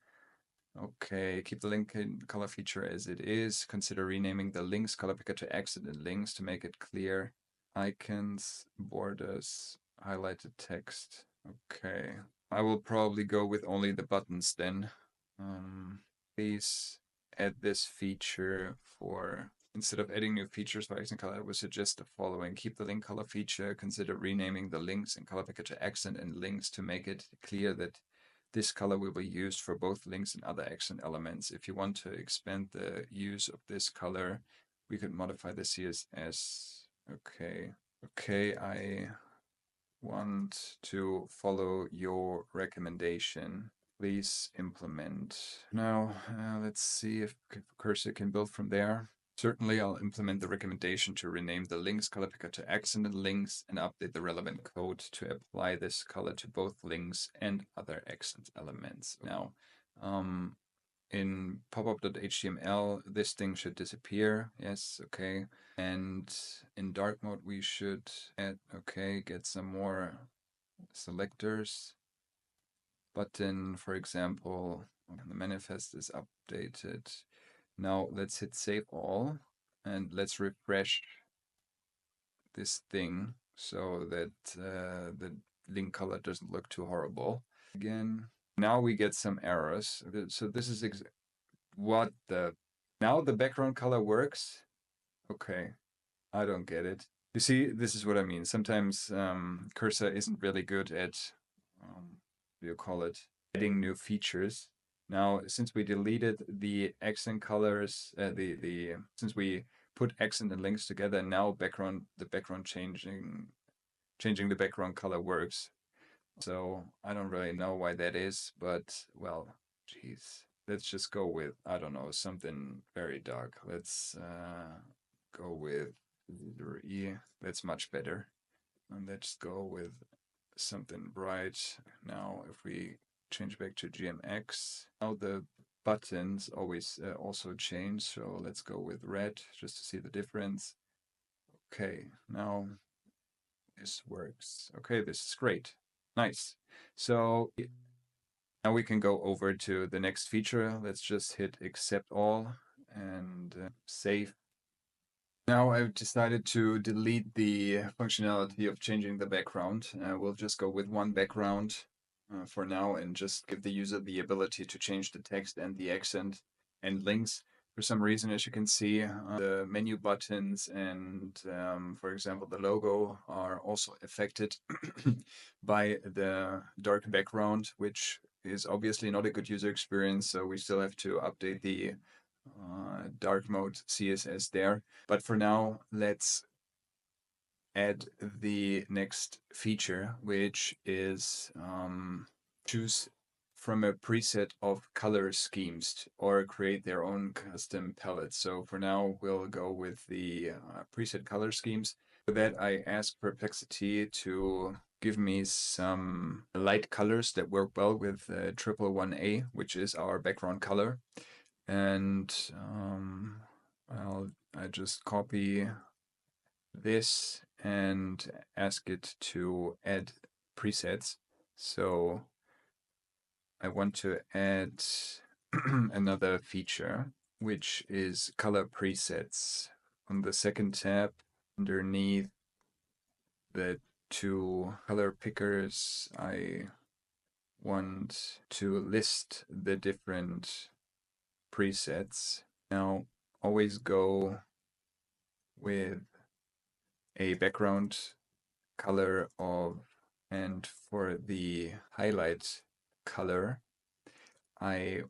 S1: Okay, keep the link color feature as it is. Consider renaming the links color picker to accent and links to make it clear. Icons, borders, highlighted text. Okay, I will probably go with only the buttons then. Please add this feature for, instead of adding new features for accent color, I would suggest the following. Keep the link color feature, consider renaming the links and color picker to accent and links to make it clear that this color will be used for both links and other accent elements. If you want to expand the use of this color, we could modify the CSS. Okay, I want to follow your recommendation. Please implement. Now, let's see if Cursor can build from there. Certainly, I'll implement the recommendation to rename the links color picker to accent and links and update the relevant code to apply this color to both links and other accent elements. Now, in popup.html, this thing should disappear. Yes, okay. And in dark mode, we should add, okay, get some more selectors. Button, for example, the manifest is updated. Now let's hit save all and let's refresh this thing so that the link color doesn't look too horrible. Again, now we get some errors. So this is what the, now the background color works. Okay, I don't get it. You see, this is what I mean. Sometimes Cursor isn't really good at, what do you call it, adding new features. Now, since we deleted the accent colors, since we put accent and links together, now the background changing the background color works. So I don't really know why that is, but well, geez. Let's just go with, I don't know, something very dark. Let's go with E. That's much better. And let's go with something bright. Now, if we change back to GMX, now the buttons always also change. So let's go with red just to see the difference. Okay, now this works. Okay, this is great. Nice. So now we can go over to the next feature. Let's just hit accept all and save. Now I've decided to delete the functionality of changing the background. We'll just go with one background. for now and just give the user the ability to change the text and the accent and links. For some reason, as you can see, the menu buttons and, for example, the logo are also affected by the dark background, which is obviously not a good user experience. So we still have to update the dark mode CSS there. But for now, let's add the next feature, which is choose from a preset of color schemes or create their own custom palettes. So for now, we'll go with the preset color schemes. For that, I asked Perplexity to give me some light colors that work well with 111A, which is our background color. And I just copy this and ask it to add presets. So I want to add another feature, which is color presets. On the second tab, underneath the two color pickers, I want to list the different presets. Now, always go with a background color of, and for the highlight color, I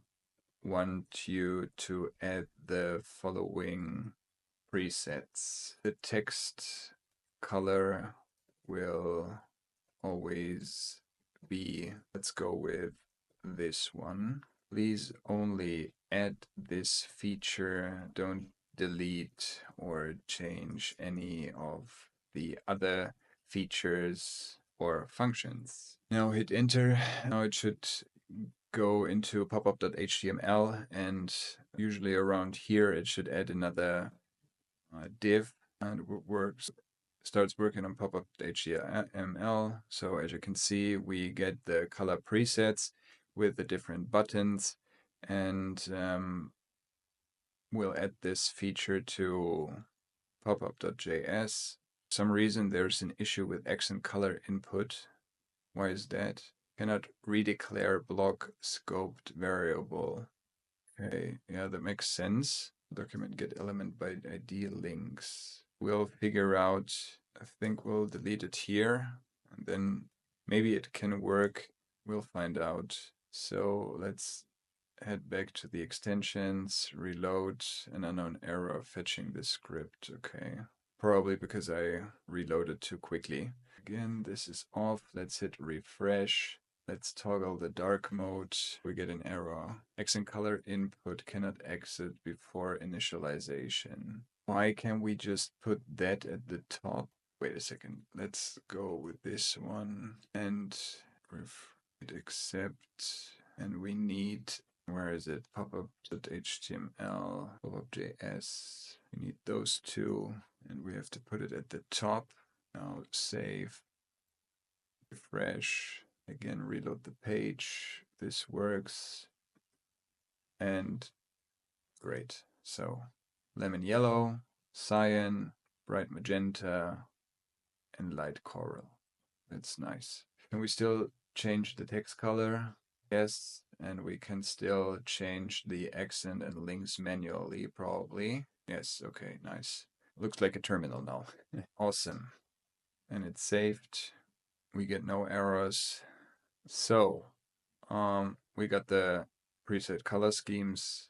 S1: want you to add the following presets. The text color will always be, let's go with this one. Please only add this feature, don't delete or change any of the other features or functions. Now hit enter. Now it should go into popup.html, and usually around here it should add another div, and starts working on popup.html. So as you can see, we get the color presets with the different buttons, and we'll add this feature to popup.js. For some reason there's an issue with accent color input. Why is that? Cannot redeclare block scoped variable. Okay, yeah, that makes sense. Document get element by ID links. We'll figure out, I think we'll delete it here, and then maybe it can work. We'll find out. So let's head back to the extensions, reload, an unknown error fetching the script. Okay, probably because I reloaded too quickly. Again, this is off. Let's hit refresh. Let's toggle the dark mode. We get an error. Accent color input cannot exit before initialization. Why can't we just put that at the top? Wait a second. Let's go with this one and accept. And we need, where is it? Popup.html, popup.js. We need those two, and we have to put it at the top. Now save, refresh, again reload the page. This works, and great. So lemon yellow, cyan, bright magenta, and light coral. That's nice. Can we still change the text color? Yes, and we can still change the accent and links manually, probably. Yes, okay, nice. Looks like a terminal now. Awesome. And it's saved. We get no errors. So, we got the preset color schemes.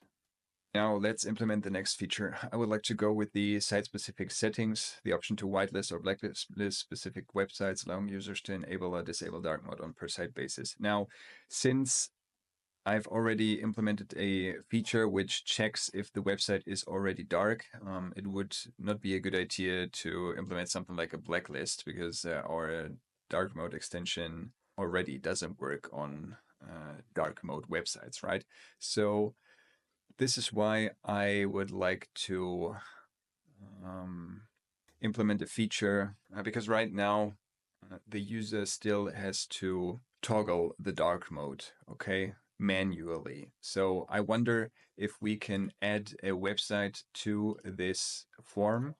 S1: Now let's implement the next feature. I would like to go with the site-specific settings, the option to whitelist or blacklist specific websites, allowing users to enable or disable dark mode on per site basis. Now, since I've already implemented a feature which checks if the website is already dark, it would not be a good idea to implement something like a blacklist, because our dark mode extension already doesn't work on dark mode websites, right? So this is why I would like to implement a feature, because right now the user still has to toggle the dark mode, okay, manually. So I wonder if we can add a website to this form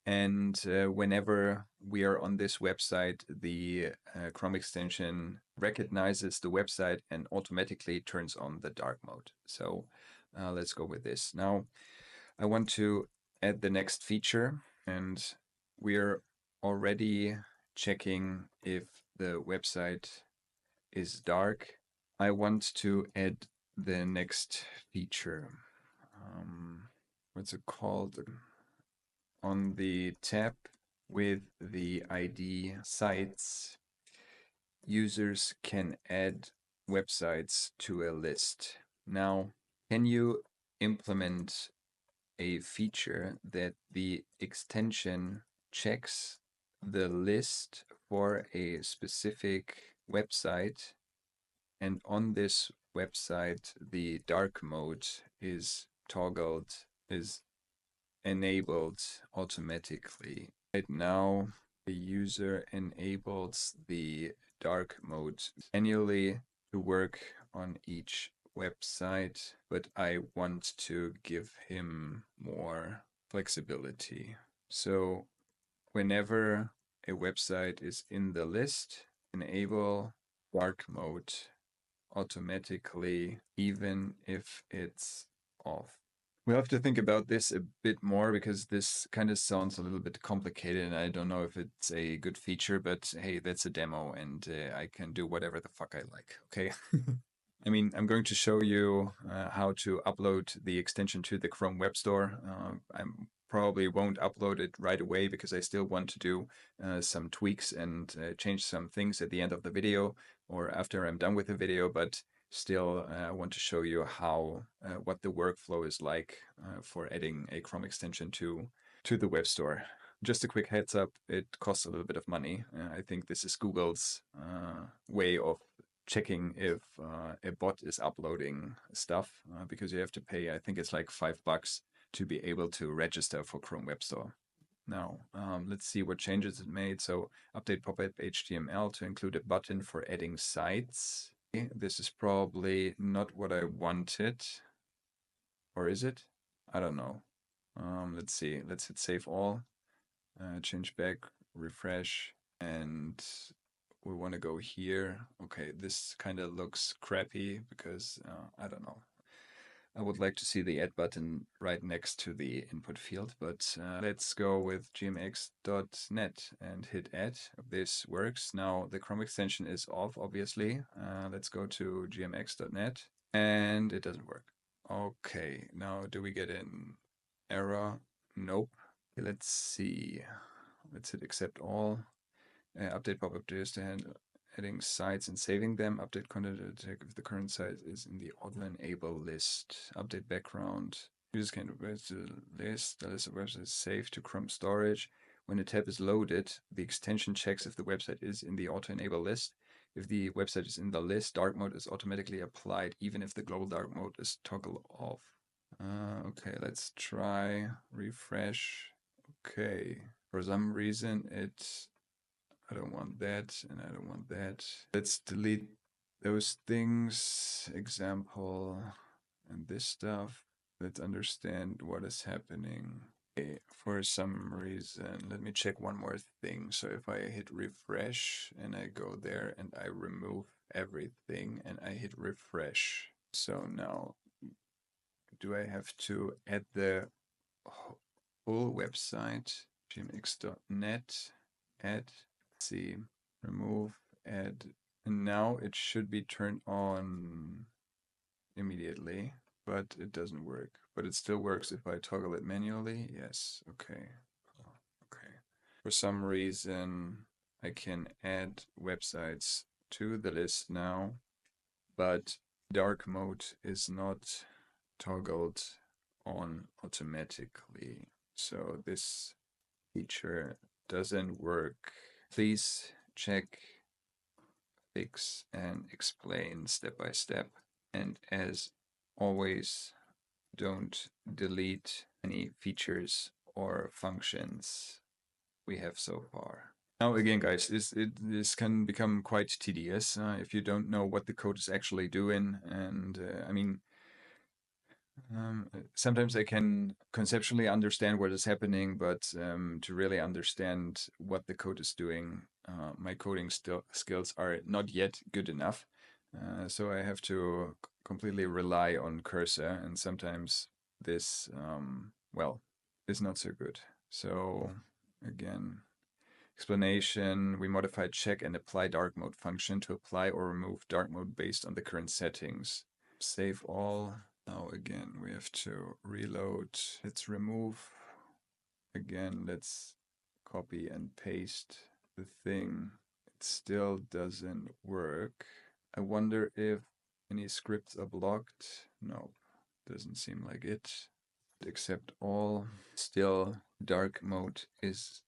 S1: And whenever we are on this website, the Chrome extension recognizes the website and automatically turns on the dark mode. So let's go with this. Now, I want to add the next feature, and we're already checking if the website is dark. I want to add the next feature. What's it called? On the tab with the ID sites, users can add websites to a list. Now, can you implement a feature that the extension checks the list for a specific website, and on this website the dark mode is toggled, is enabled automatically. Right now, the user enables the dark mode manually to work on each website, but I want to give him more flexibility. So whenever a website is in the list, enable dark mode automatically, even if it's off. We'll have to think about this a bit more because this kind of sounds a little bit complicated and I don't know if it's a good feature, but hey, that's a demo and I can do whatever the fuck I like, okay? I mean, I'm going to show you how to upload the extension to the Chrome Web Store. I probably won't upload it right away because I still want to do some tweaks and change some things at the end of the video or after I'm done with the video, but still I want to show you how what the workflow is like for adding a Chrome extension to the Web Store. Just a quick heads up, it costs a little bit of money. I think this is Google's way of checking if a bot is uploading stuff because you have to pay, I think it's like $5 to be able to register for Chrome Web Store. Now, let's see what changes it made. So update pop-up HTML to include a button for adding sites. Okay, this is probably not what I wanted. Or is it? I don't know. Let's see. Let's hit save all. Change back, refresh, and we want to go here. Okay, this kind of looks crappy because I don't know. I would like to see the add button right next to the input field, but let's go with gmx.net and hit add. This works. Now the Chrome extension is off, obviously. Let's go to gmx.net and it doesn't work. Okay, now do we get an error? Nope. Let's see. Let's hit accept all. Update pop-up JS to handle adding sites and saving them. Update content to check if the current site is in the auto enable list. Update background. Users can request the list. The list of websites is saved to Chrome storage. When a tab is loaded, the extension checks if the website is in the auto enable list. If the website is in the list, dark mode is automatically applied, even if the global dark mode is toggled off. Okay, let's try refresh. Okay, for some reason I don't want that and I don't want that. Let's delete those things, example, and this stuff. Let's understand what is happening. Okay, for some reason, let me check one more thing. So if I hit refresh and I go there and I remove everything and I hit refresh. So now, do I have to add the full website? gmx.net, add, let's see, remove, add, and now it should be turned on immediately, but it doesn't work. But it still works if I toggle it manually. Yes, okay. Okay. For some reason, I can add websites to the list now, but dark mode is not toggled on automatically. So this feature doesn't work. Please check, fix, and explain step by step. And as always, don't delete any features or functions we have so far. Now again, guys, this can become quite tedious if you don't know what the code is actually doing. And I mean, Sometimes I can conceptually understand what is happening, but to really understand what the code is doing, my coding skills are not yet good enough. So I have to completely rely on Cursor, and sometimes this, well, is not so good. So again, explanation, we modified check and apply dark mode function to apply or remove dark mode based on the current settings. Save all. Now again, we have to reload. Let's remove. Again, let's copy and paste the thing. It still doesn't work. I wonder if any scripts are blocked. No, doesn't seem like it. Accept all. Still, dark mode is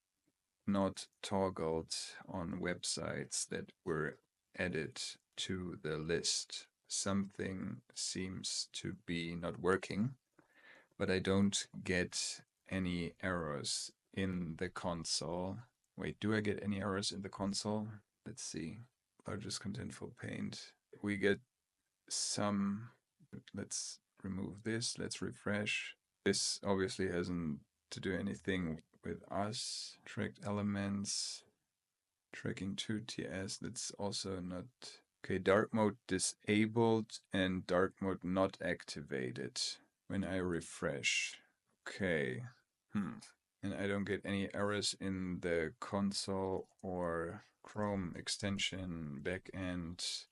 S1: not toggled on websites that were added to the list. Something seems to be not working, but I don't get any errors in the console. Wait, do I get any errors in the console? Let's see. Largest contentful paint. We get some. Let's remove this. Let's refresh. This obviously hasn't to do anything with us. Tracked elements. Tracking 2TS. That's also not. Okay, dark mode disabled and dark mode not activated when I refresh. Okay. And I don't get any errors in the console or Chrome extension backend.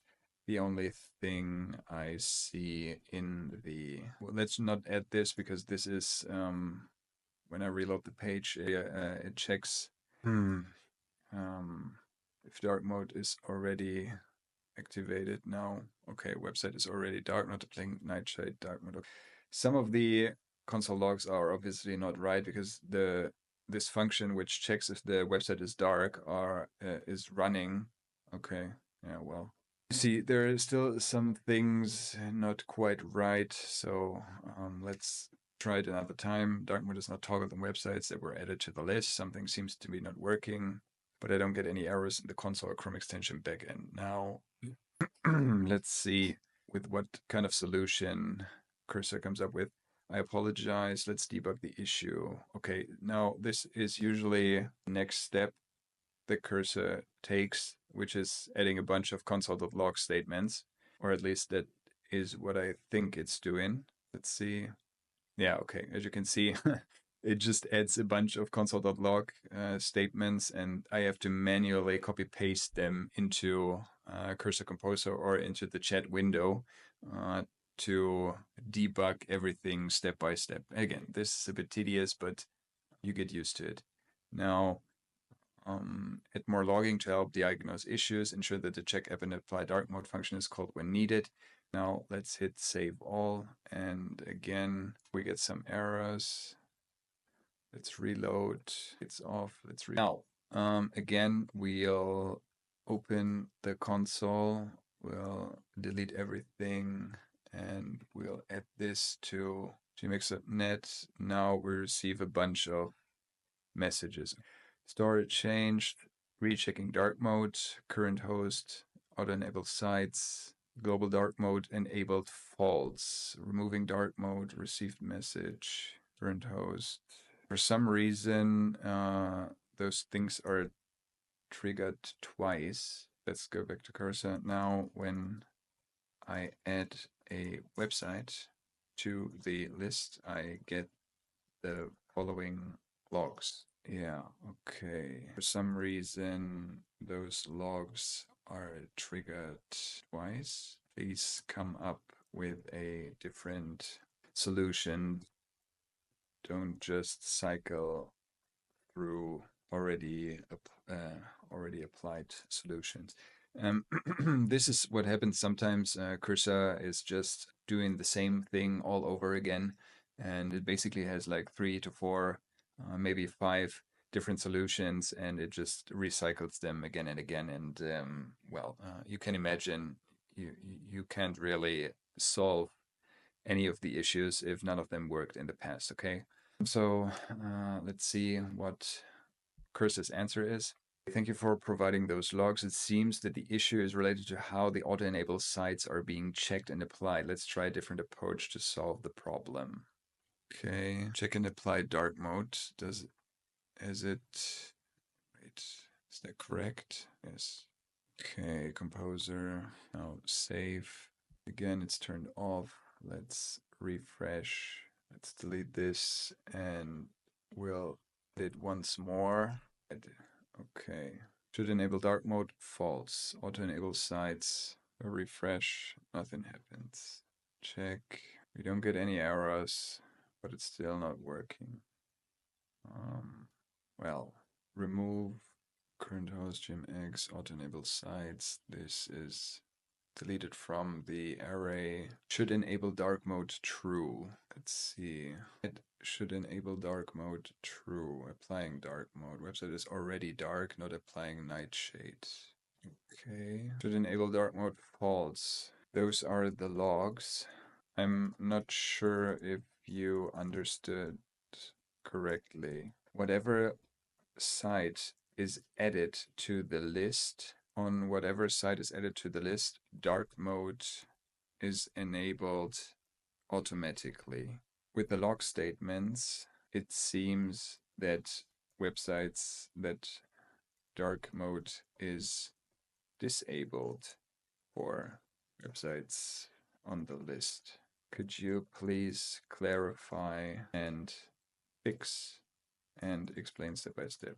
S1: The only thing I see in the... Well, let's not add this because this is... when I reload the page, it checks if dark mode is already activated now. Okay, website is already dark, not applying nightshade dark mode. Some of the console logs are obviously not right because this function which checks if the website is dark is running. Okay, yeah, well. See, there are still some things not quite right, so let's try it another time. Dark mode is not toggled on websites that were added to the list. Something seems to be not working, but I don't get any errors in the console or Chrome extension backend. Now, let's see with what kind of solution Cursor comes up with. I apologize. Let's debug the issue. Okay, now this is usually the next step the Cursor takes, which is adding a bunch of console.log statements, or at least that is what I think it's doing. Let's see. Yeah, okay. As you can see, it just adds a bunch of console.log statements, and I have to manually copy paste them into Cursor Composer or into the chat window to debug everything step by step. Again, this is a bit tedious, but you get used to it. Now, add more logging to help diagnose issues, ensure that the check app and apply dark mode function is called when needed. Now let's hit save all, and again we get some errors. Let's reload. It's off. Let's now again we'll open the console. We'll delete everything, and we'll add this to gmx.net. Now we receive a bunch of messages. Storage changed, rechecking dark mode, current host, auto-enabled sites, global dark mode enabled false, removing dark mode, received message, current host. For some reason, those things are triggered twice. Let's go back to Cursor. Now, when I add a website to the list, I get the following logs. Yeah, okay. For some reason, those logs are triggered twice. Please come up with a different solution. Don't just cycle through already applied solutions. This is what happens sometimes. Cursor is just doing the same thing all over again, and it basically has like 3 to 4, maybe 5 different solutions, and it just recycles them again and again. And well, you can imagine you can't really solve any of the issues if none of them worked in the past. Okay, so let's see what Cursor's answer is. Thank you for providing those logs. It seems that the issue is related to how the auto-enable sites are being checked and applied. Let's try a different approach to solve the problem. Okay, check and apply dark mode. Is it, wait, is that correct? Yes. Okay, composer, now save. Again, it's turned off. Let's refresh. Let's delete this and we'll hit it once more. Okay. Should enable dark mode, false. Auto enable sites, refresh, nothing happens. Check. We don't get any errors, but it's still not working. Well, remove current host gmx auto enable sites. This is deleted from the array. Should enable dark mode true. Let's see. It should enable dark mode true. Applying dark mode. Website is already dark, not applying nightshade. Okay. Should enable dark mode false. Those are the logs. I'm not sure if you understood correctly. Whatever site is added to the list, on whatever site is added to the list, dark mode is enabled automatically. With the log statements, it seems that websites that dark mode is disabled for websites on the list. Could you please clarify and fix and explain step by step?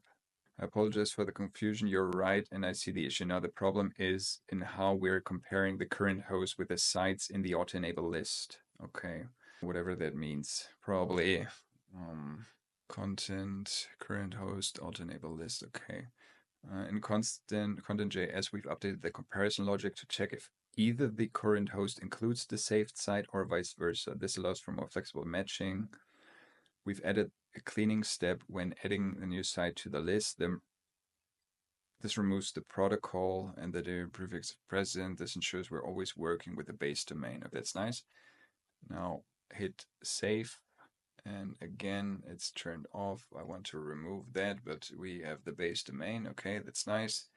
S1: I apologize for the confusion. You're right, and I see the issue. Now, the problem is in how we're comparing the current host with the sites in the auto-enable list. Okay, whatever that means. Probably content, current host, auto-enable list. Okay. In content.js, we've updated the comparison logic to check if either the current host includes the saved site or vice versa. This allows for more flexible matching. We've added a cleaning step when adding a new site to the list. This removes the protocol and the prefix of present. This ensures we're always working with the base domain. Okay, that's nice. Now hit save. And again, it's turned off. I want to remove that, but we have the base domain. Okay, that's nice.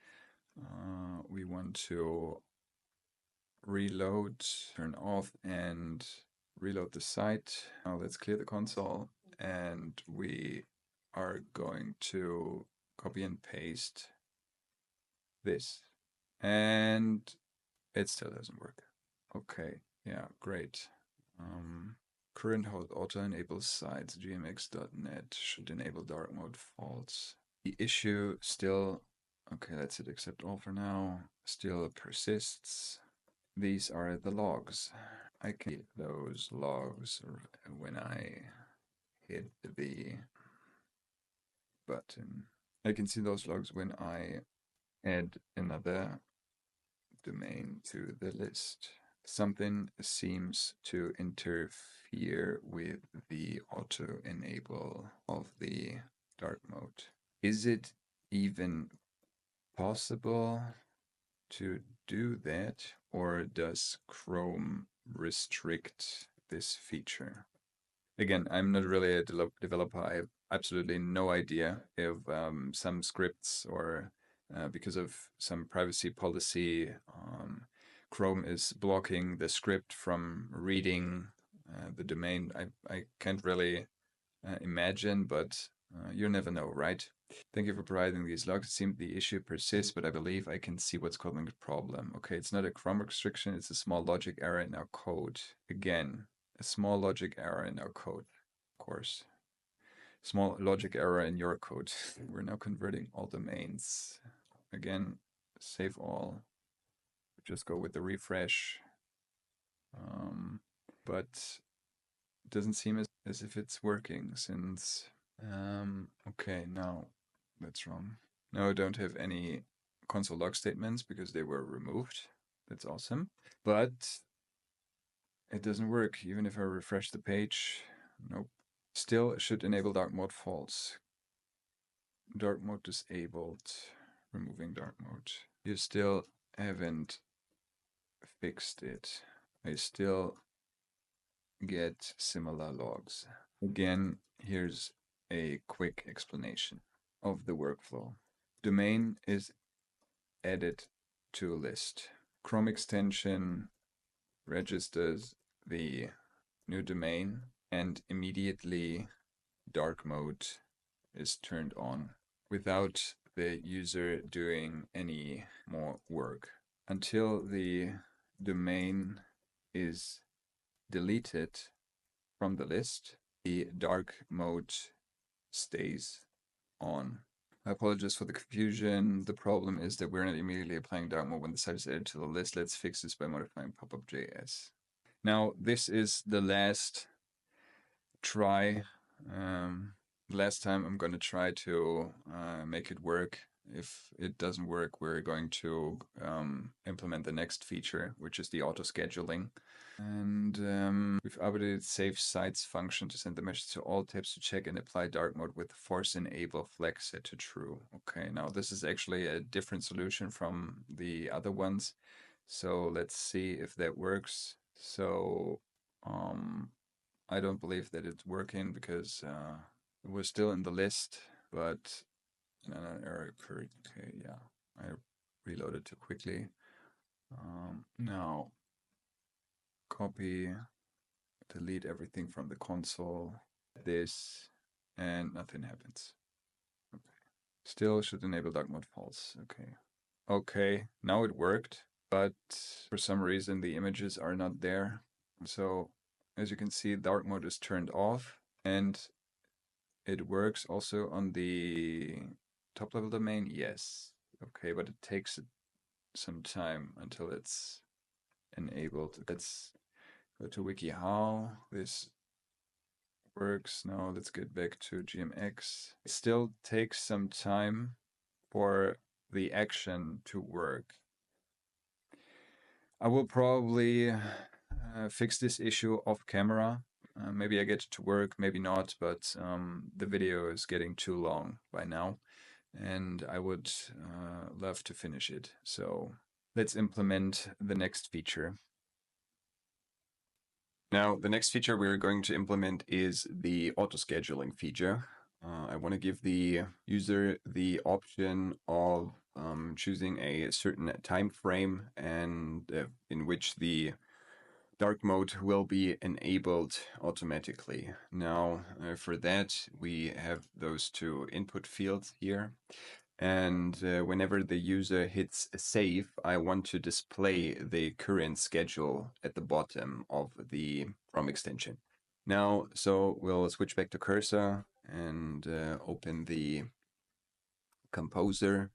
S1: We want to reload, turn off, and reload the site. Now let's clear the console, and we are going to copy and paste this. And it still doesn't work. Okay, yeah, great. Current host auto enables sites gmx.net should enable dark mode false. The issue still, okay, let's hit accept all for now, still persists. These are the logs. I can hit those logs when I hit the button. I can see those logs when I add another domain to the list. Something seems to interfere with the auto enable of the dark mode. Is it even possible to do that, or does Chrome restrict this feature? Again, I'm not really a developer. I have absolutely no idea if some scripts or because of some privacy policy, Chrome is blocking the script from reading the domain. I can't really imagine, but you never know, right? Thank you for providing these logs. It seems the issue persists, but I believe I can see what's causing the problem. Okay, it's not a Chrome restriction, it's a small logic error in our code. Again, a small logic error in our code, of course. Small logic error in your code. We're now converting all domains. Again, save all. Just go with the refresh. But it doesn't seem as if it's working since... okay, now that's wrong. No, I don't have any console log statements because they were removed. That's awesome. But it doesn't work. Even if I refresh the page, nope. Still, it should enable dark mode false. Dark mode disabled. Removing dark mode. You still haven't fixed it. I still get similar logs. Again, here's a quick explanation of the workflow. domain is added to a list. Chrome extension registers the new domain, and immediately dark mode is turned on without the user doing any more work. Until the domain is deleted from the list, the dark mode stays on. I apologize for the confusion. The problem is that we're not immediately applying dark mode when the site is added to the list. Let's fix this by modifying popup.js. Now, this is the last try. Last time I'm going to try to make it work. If it doesn't work, we're going to implement the next feature, which is the auto scheduling. And we've updated save sites function to send the message to all tabs to check and apply dark mode with force enable flag set to true. Okay, now this is actually a different solution from the other ones. So let's see if that works. So I don't believe that it's working because it was still in the list, but an error occurred. Okay, yeah, I reloaded too quickly. Now copy, delete everything from the console, this, and nothing happens. Okay. Still should enable dark mode false. Okay. Okay, now it worked, but for some reason the images are not there. So as you can see, dark mode is turned off, and it works also on the top level domain. Yes. Okay, but it takes some time until it's enabled. Let's go to wiki how this works. Now let's get back to GMX. It still takes some time for the action to work. I will probably fix this issue off camera. Maybe I get it to work, maybe not, but the video is getting too long by now, and I would love to finish it. So let's implement the next feature. Now, the next feature we're going to implement is the auto-scheduling feature. I want to give the user the option of choosing a certain time frame and in which the dark mode will be enabled automatically. Now, for that, we have those two input fields here. And whenever the user hits save, I want to display the current schedule at the bottom of the Chrome extension. Now, so we'll switch back to cursor and open the composer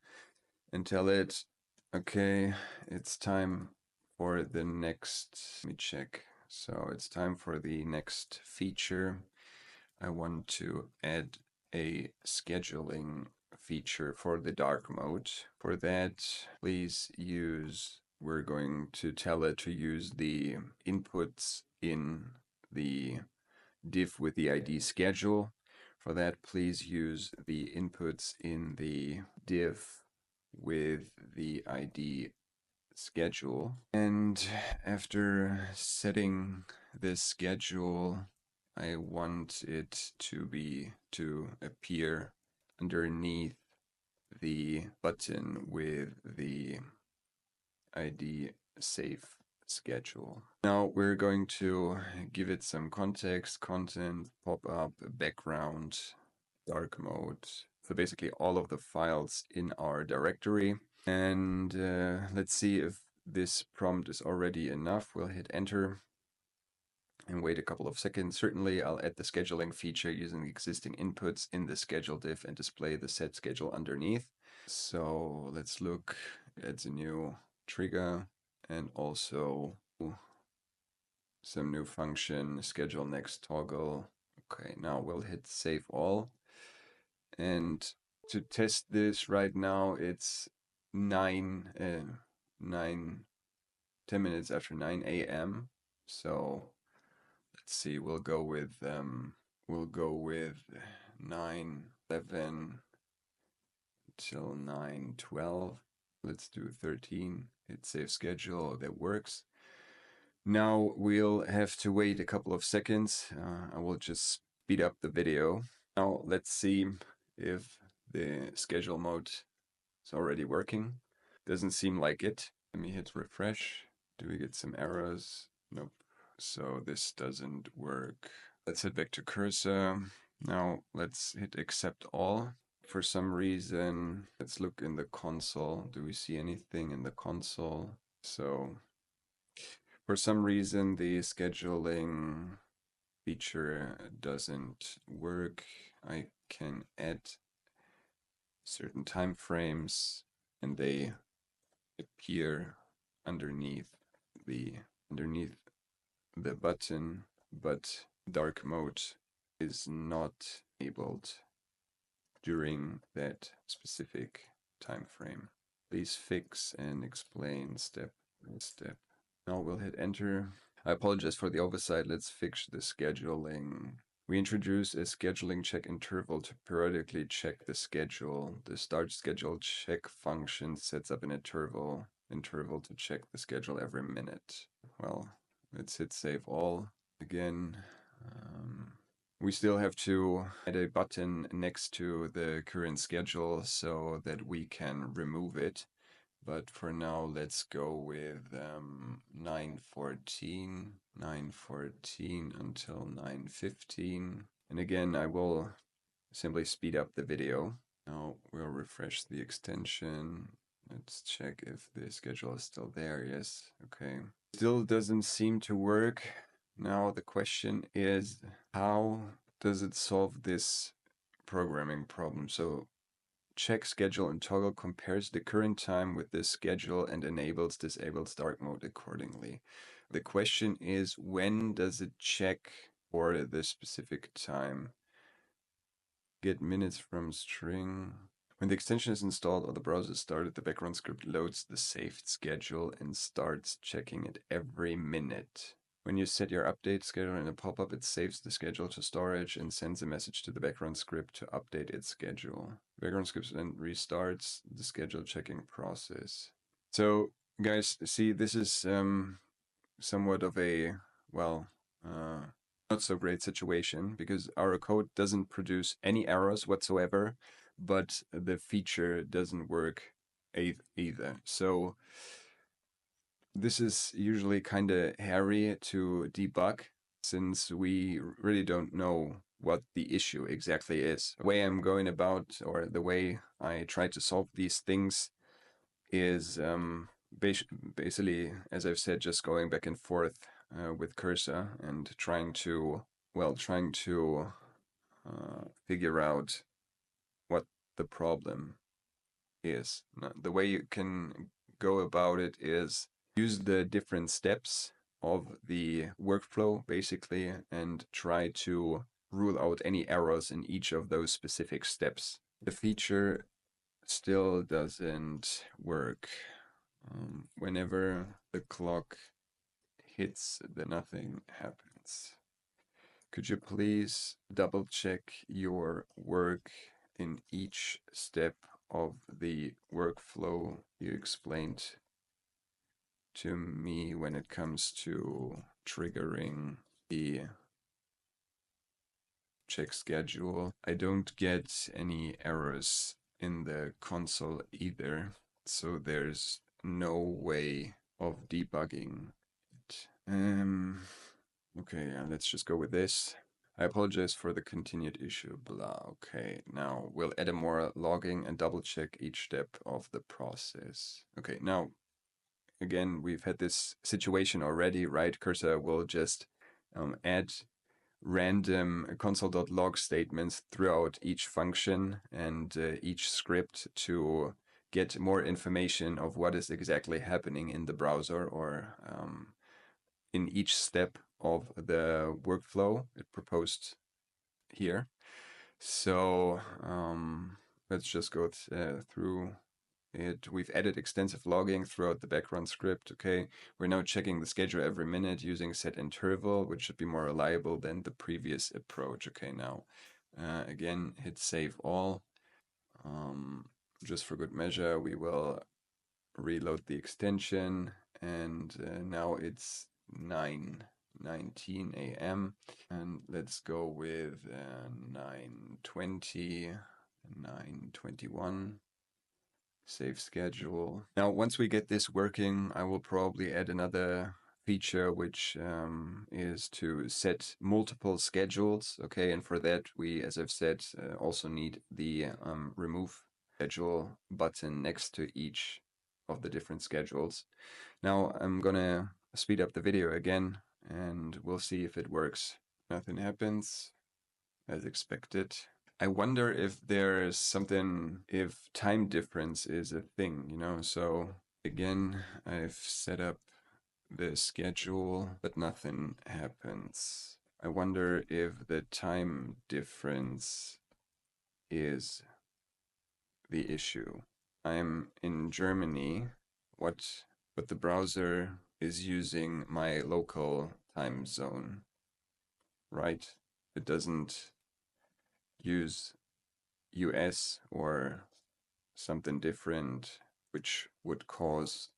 S1: and tell it, okay, it's time for the next, let me check. So it's time for the next feature. I want to add a scheduling feature for the dark mode. For that, please we're going to tell it to use the inputs in the div with the ID schedule. For that, please use the inputs in the div with the ID schedule. And after setting this schedule, I want it to appear underneath the button with the ID save schedule. Now we're going to give it some context, content, pop-up, background, dark mode. So basically all of the files in our directory. And let's see if this prompt is already enough. We'll hit enter and wait a couple of seconds. Certainly, I'll add the scheduling feature using the existing inputs in the schedule div and display the set schedule underneath. So let's look at the new trigger and also some new function, schedule next toggle. Okay, now we'll hit save all. And to test this right now, it's 10 minutes after 9 a.m. So let's see, we'll go with 9:11 till 9:12. Let's do 13. Hit save schedule. That works. Now we'll have to wait a couple of seconds. I will just speed up the video. Now let's see if the schedule mode It's already working. Doesn't seem like it. Let me hit refresh. Do we get some errors? Nope. So this doesn't work. Let's head back to cursor. Now let's hit accept all. For some reason, let's look in the console. Do we see anything in the console? So for some reason, the scheduling feature doesn't work. I can add certain time frames and they appear underneath the underneath the button, but dark mode is not enabled during that specific time frame. Please fix and explain step by step. Now we'll hit enter. I apologize for the oversight. Let's fix the scheduling. We introduce a scheduling check interval to periodically check the schedule. The start schedule check function sets up an interval to check the schedule every minute. Well, let's hit save all again. We still have to add a button next to the current schedule so that we can remove it. But for now, let's go with 9:14 until 9:15. And again, I will simply speed up the video. Now we'll refresh the extension. Let's check if the schedule is still there. Yes, okay. Still doesn't seem to work. Now the question is, how does it solve this programming problem? So check schedule and toggle compares the current time with this schedule and disables dark mode accordingly. The question is, when does it check for the specific time? Get minutes from string. When the extension is installed or the browser started, the background script loads the saved schedule and starts checking it every minute. When you set your update schedule in a pop-up, it saves the schedule to storage and sends a message to the background script to update its schedule. The background script then restarts the schedule checking process. So, guys, see, this is somewhat of a, well, not so great situation because our code doesn't produce any errors whatsoever, but the feature doesn't work either. So this is usually kind of hairy to debug since we really don't know what the issue exactly is. The way I'm going about, or the way I try to solve these things is basically, as I've said, just going back and forth with cursor and trying to figure out what the problem is. Now, the way you can go about it is use the different steps of the workflow basically and try to rule out any errors in each of those specific steps. The feature still doesn't work. Whenever the clock hits, then nothing happens. Could you please double check your work in each step of the workflow you explained to me when it comes to triggering the check schedule? I don't get any errors in the console either, so there's no way of debugging it. Okay, let's just go with this. I apologize for the continued issue, blah. Okay, now we'll add a more logging and double check each step of the process. Okay, now, again, we've had this situation already, right? Cursor will just add random console.log statements throughout each function and each script to get more information of what is exactly happening in the browser or in each step of the workflow it proposed here. So let's just go through it. We've added extensive logging throughout the background script. Okay, we're now checking the schedule every minute using set interval, which should be more reliable than the previous approach. Okay, now again, hit save all. Just for good measure, we will reload the extension, and now it's 9:19 a.m. and let's go with 9:20, 9:21. Save schedule. Now, once we get this working, I will probably add another feature, which is to set multiple schedules. Okay, and for that, we, as I've said, also need the remove schedule button next to each of the different schedules. Now, I'm gonna speed up the video again, and we'll see if it works. Nothing happens as expected. I wonder if there's something, if time difference is a thing, you know? So again, I've set up the schedule, but nothing happens. I wonder if the time difference is the issue. I'm in Germany, but the browser is using my local time zone, right? It doesn't use US or something different, which would cause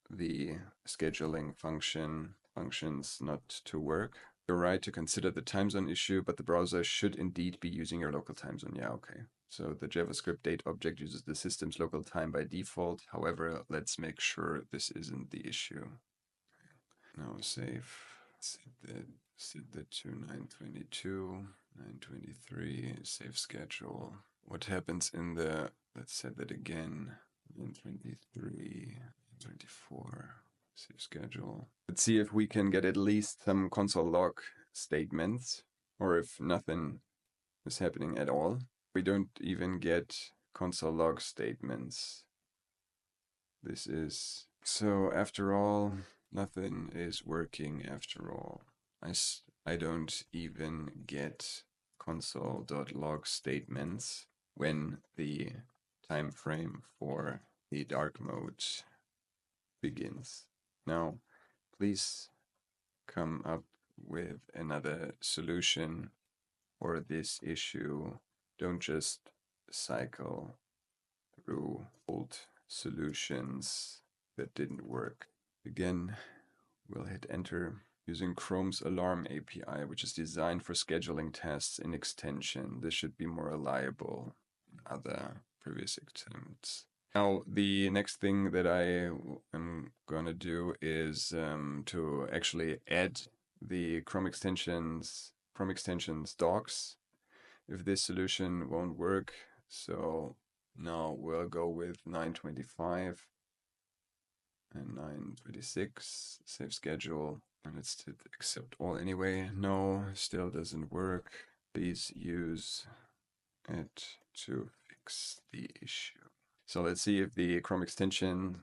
S1: the scheduling functions not to work. You're right to consider the time zone issue, but the browser should indeed be using your local time zone. Yeah, okay. So the JavaScript date object uses the system's local time by default. However, let's make sure this isn't the issue. Now save. Set that to 922, 923, save schedule. What happens in the, let's set that again, 923, 924, save schedule. Let's see if we can get at least some console log statements, or if nothing is happening at all. We don't even get console log statements. This is, so after all, nothing is working after all. I don't even get console.log statements when the time frame for the dark mode begins. Now, please come up with another solution for this issue. Don't just cycle through old solutions that didn't work. Again, we'll hit enter using Chrome's Alarm API, which is designed for scheduling tasks in extension. This should be more reliable than other previous attempts. Now, the next thing that I am going to do is to actually add the Chrome extensions docs if this solution won't work. So now we'll go with 925 and 926, save schedule, and let's hit accept all anyway. No, still doesn't work. Please use it to fix the issue. So let's see if the Chrome extension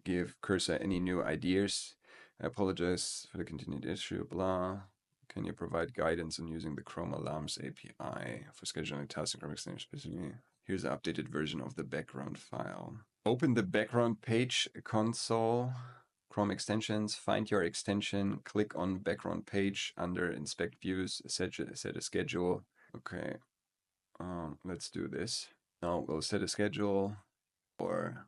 S1: give Cursor any new ideas. I apologize for the continued issue, blah. Can you provide guidance on using the Chrome Alarms API for scheduling tasks in Chrome extension specifically? Here's the updated version of the background file. Open the background page console, Chrome extensions, find your extension, click on background page under inspect views, set a schedule. Okay, let's do this. Now we'll set a schedule for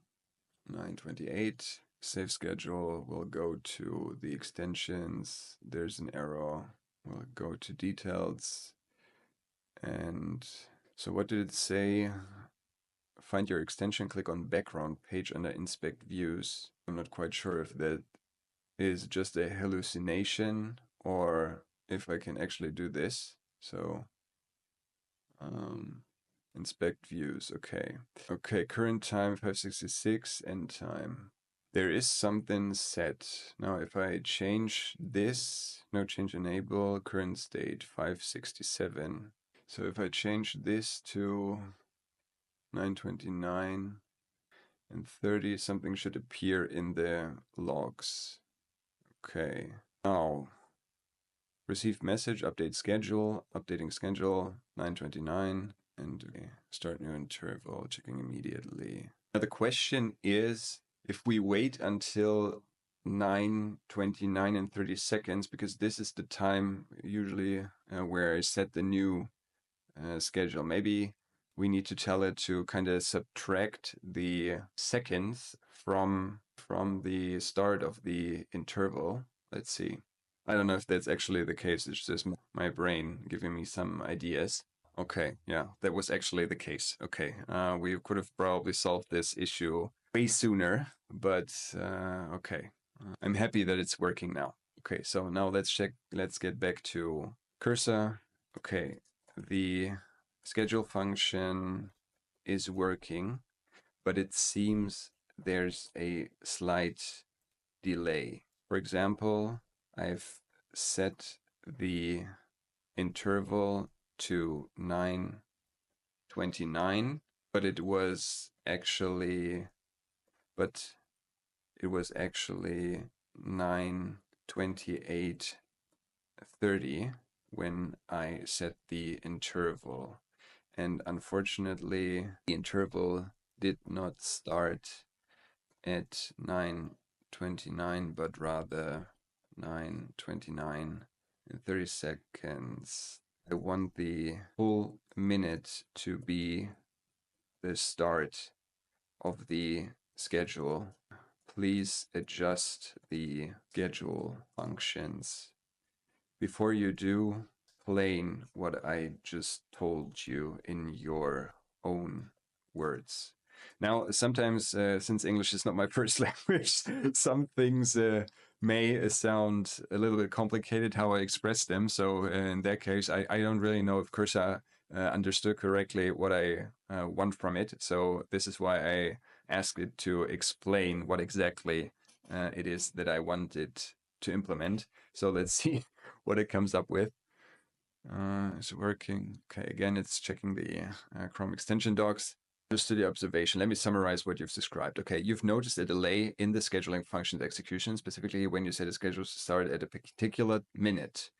S1: 928. Save schedule. We'll go to the extensions. There's an arrow. We'll go to details. And so what did it say? Find your extension, click on background page under inspect views. I'm not quite sure if that is just a hallucination or if I can actually do this. So inspect views, okay. Okay, current time 566, end time. There is something set. Now if I change this, no change enable, current state 567. So if I change this to 929 and 30, something should appear in the logs. Okay, now receive message, update schedule, updating schedule, 929, and okay, start new interval, checking immediately. Now the question is, if we wait until 9:29 and 30 seconds, because this is the time usually where I set the new schedule. Maybe we need to tell it to kind of subtract the seconds from the start of the interval. Let's see. I don't know if that's actually the case. It's just my brain giving me some ideas. Okay, yeah, that was actually the case. Okay, we could have probably solved this issue way sooner, but okay. I'm happy that it's working now. Okay, so now let's check, let's get back to cursor. Okay, the schedule function is working, but it seems there's a slight delay. For example, I've set the interval to 9:29, but but it was actually 9:28:30 when I set the interval. And unfortunately, the interval did not start at 9:29, but rather 9:29 and 30 seconds. I want the full minute to be the start of the schedule. Please adjust the schedule functions. Before you do, explain what I just told you in your own words. Now, sometimes, since English is not my first language, some things may sound a little bit complicated how I express them. So, in that case, I don't really know if Cursor understood correctly what I want from it. So, this is why I asked it to explain what exactly it is that I wanted to implement. So, let's see what it comes up with. Is it working? Okay, again, it's checking the Chrome extension docs. Just to the observation, let me summarize what you've described. Okay, you've noticed a delay in the scheduling function's execution, specifically when you set a schedule to start at a particular minute.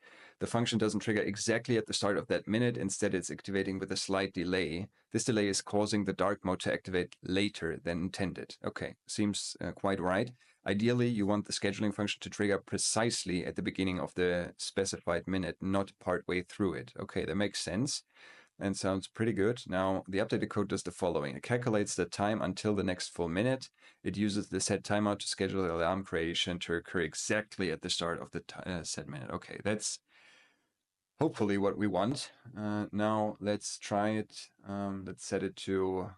S1: The function doesn't trigger exactly at the start of that minute. Instead, it's activating with a slight delay. This delay is causing the dark mode to activate later than intended. Okay, seems quite right. Ideally, you want the scheduling function to trigger precisely at the beginning of the specified minute, not partway through it. Okay, that makes sense and sounds pretty good. Now, the updated code does the following. It calculates the time until the next full minute. It uses the set timeout to schedule the alarm creation to occur exactly at the start of the set minute. Okay, that's hopefully what we want. Now, let's try it. Let's set it to,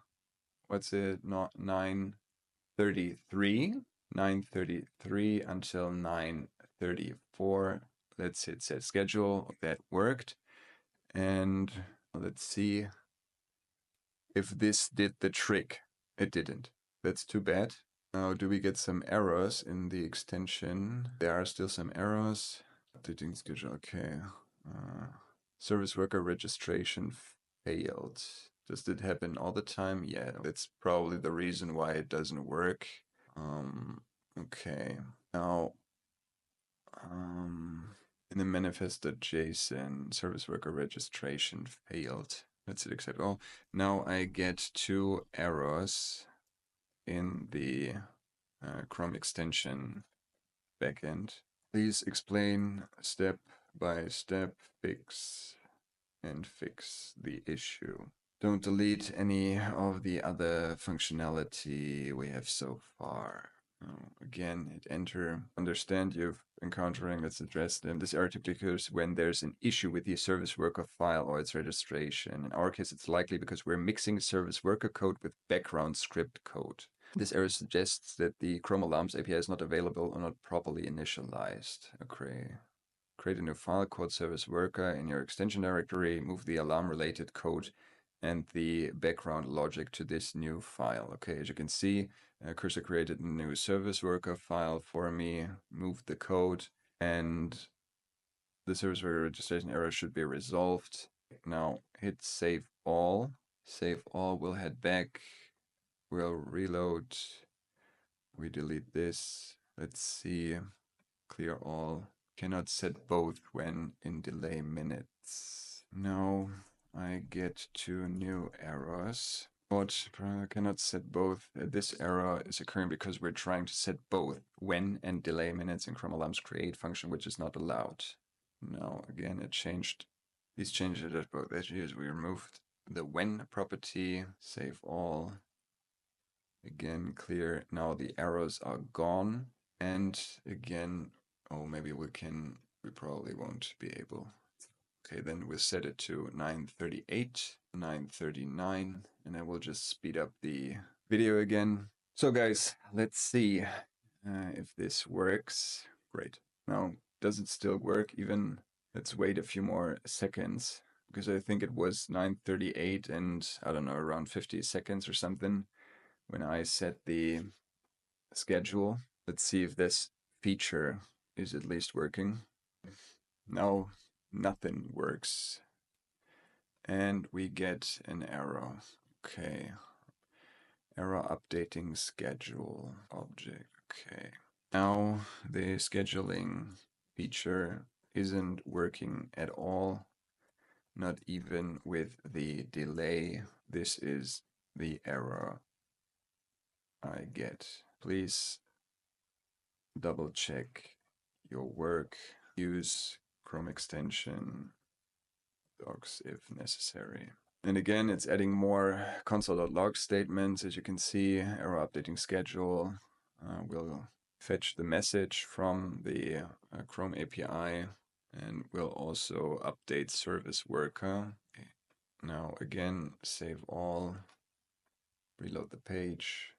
S1: what's it, not 9:33. 9:33 until 9:34. Let's hit set schedule. That worked. And let's see if this did the trick. It didn't. That's too bad. Now, do we get some errors in the extension? There are still some errors. Updating schedule, okay. Service worker registration failed. Does it happen all the time? Yeah, that's probably the reason why it doesn't work. Okay. Now, in the manifest.json, service worker registration failed. Let's hit accept all. Now I get two errors in the Chrome extension backend. Please explain step by step fix the issue. Don't delete any of the other functionality we have so far. Again, hit enter. Understand you've encountering, let's address them. This error typically occurs when there's an issue with the service worker file or its registration. In our case, it's likely because we're mixing service worker code with background script code. This error suggests that the Chrome Alarms API is not available or not properly initialized. Okay. Create a new file called service worker in your extension directory, move the alarm related code and the background logic to this new file. Okay, as you can see, Cursor created a new service worker file for me, moved the code, and the service worker registration error should be resolved. Now hit save all. Save all, we'll head back, we'll reload, we delete this. Let's see, clear all. Cannot set both when in delay minutes. Now I get two new errors. But cannot set both. This error is occurring because we're trying to set both when and delay minutes in Chrome Alarm's create function, which is not allowed. Now again, it changed. These changes at both edges. We removed the when property. Save all. Again, clear. Now the arrows are gone. And again, oh, maybe we probably won't be able. Okay, then we'll set it to 9:38, 9:39, and I will just speed up the video again. So guys, let's see if this works. Great. Now, does it still work even? Let's wait a few more seconds because I think it was 9:38 and I don't know, around 50 seconds or something when I set the schedule. Let's see if this feature is at least working. No, nothing works. And we get an error. Okay. Error updating schedule object. Okay. Now the scheduling feature isn't working at all, not even with the delay. This is the error I get. Please double check your work. Use Chrome extension docs if necessary. And again, it's adding more console.log statements. As you can see, error updating schedule will fetch the message from the Chrome API and will also update service worker. Okay. Now again, save all, reload the page.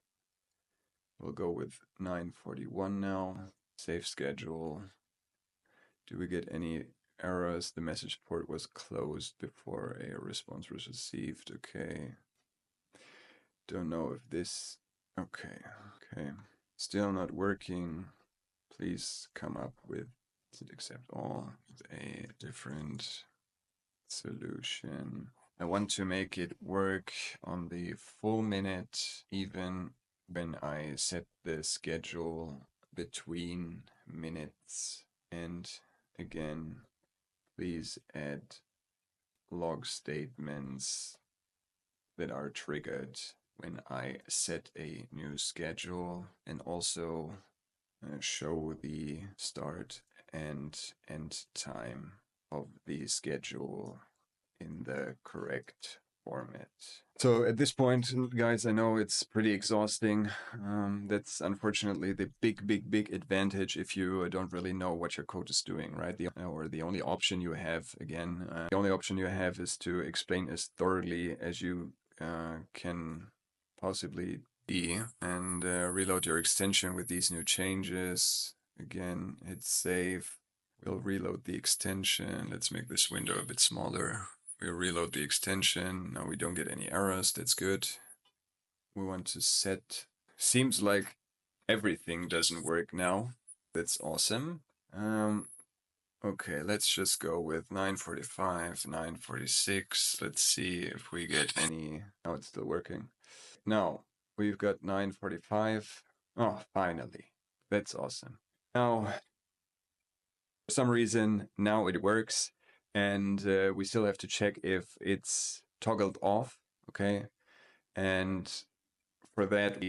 S1: We'll go with 9:41 now. Save schedule. Do we get any errors? The message port was closed before a response was received. Okay. Don't know if this... Okay. Still not working. Please come up with accept all a different solution. I want to make it work on the full minute, even when I set the schedule between minutes. And again, please add log statements that are triggered when I set a new schedule, and also show the start and end time of the schedule in the correct format. So at this point, guys, I know it's pretty exhausting. That's unfortunately the big advantage if you don't really know what your code is doing, right? The only option you have, again, the only option you have is to explain as thoroughly as you can possibly be, and reload your extension with these new changes. Again, hit save. We'll reload the extension. Let's make this window a bit smaller. We'll reload the extension. Now we don't get any errors. That's good. We want to set... Seems like everything doesn't work now. That's awesome. Okay, let's just go with 9:45, 9:46. Let's see if we get any... Oh, it's still working. Now, we've got 9:45. Oh, finally. That's awesome. Now, for some reason, now it works. And we still have to check if it's toggled off, okay? And for that,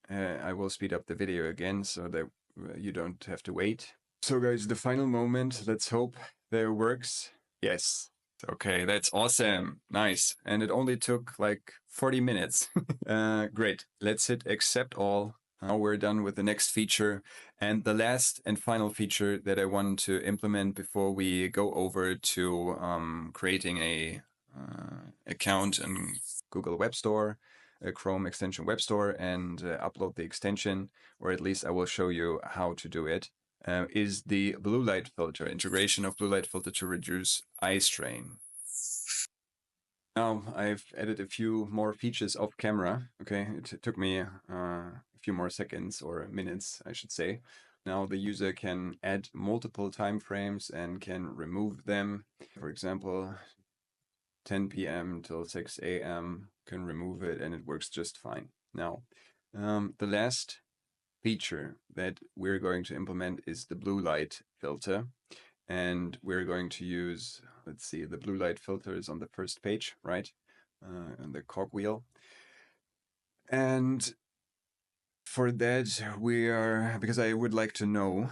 S1: I will speed up the video again so that you don't have to wait. So guys, the final moment, let's hope that it works. Yes. Okay, that's awesome. Nice. And it only took like 40 minutes. Great. Let's hit accept all. Now we're done with the next feature. And the last and final feature that I want to implement before we go over to creating a account in Google Webstore, Chrome extension Webstore, and upload the extension, or at least I will show you how to do it, is the blue light filter, integration of blue light filter to reduce eye strain. Now I've added a few more features off camera. Okay, it took me a few more seconds or minutes, I should say. Now the user can add multiple time frames and can remove them. For example, 10 p.m. till 6 a.m. can remove it and it works just fine. Now, the last feature that we're going to implement is the blue light filter. And we're going to use, let's see, the blue light filter is on the first page, right? On the cogwheel. And for that, because I would like to know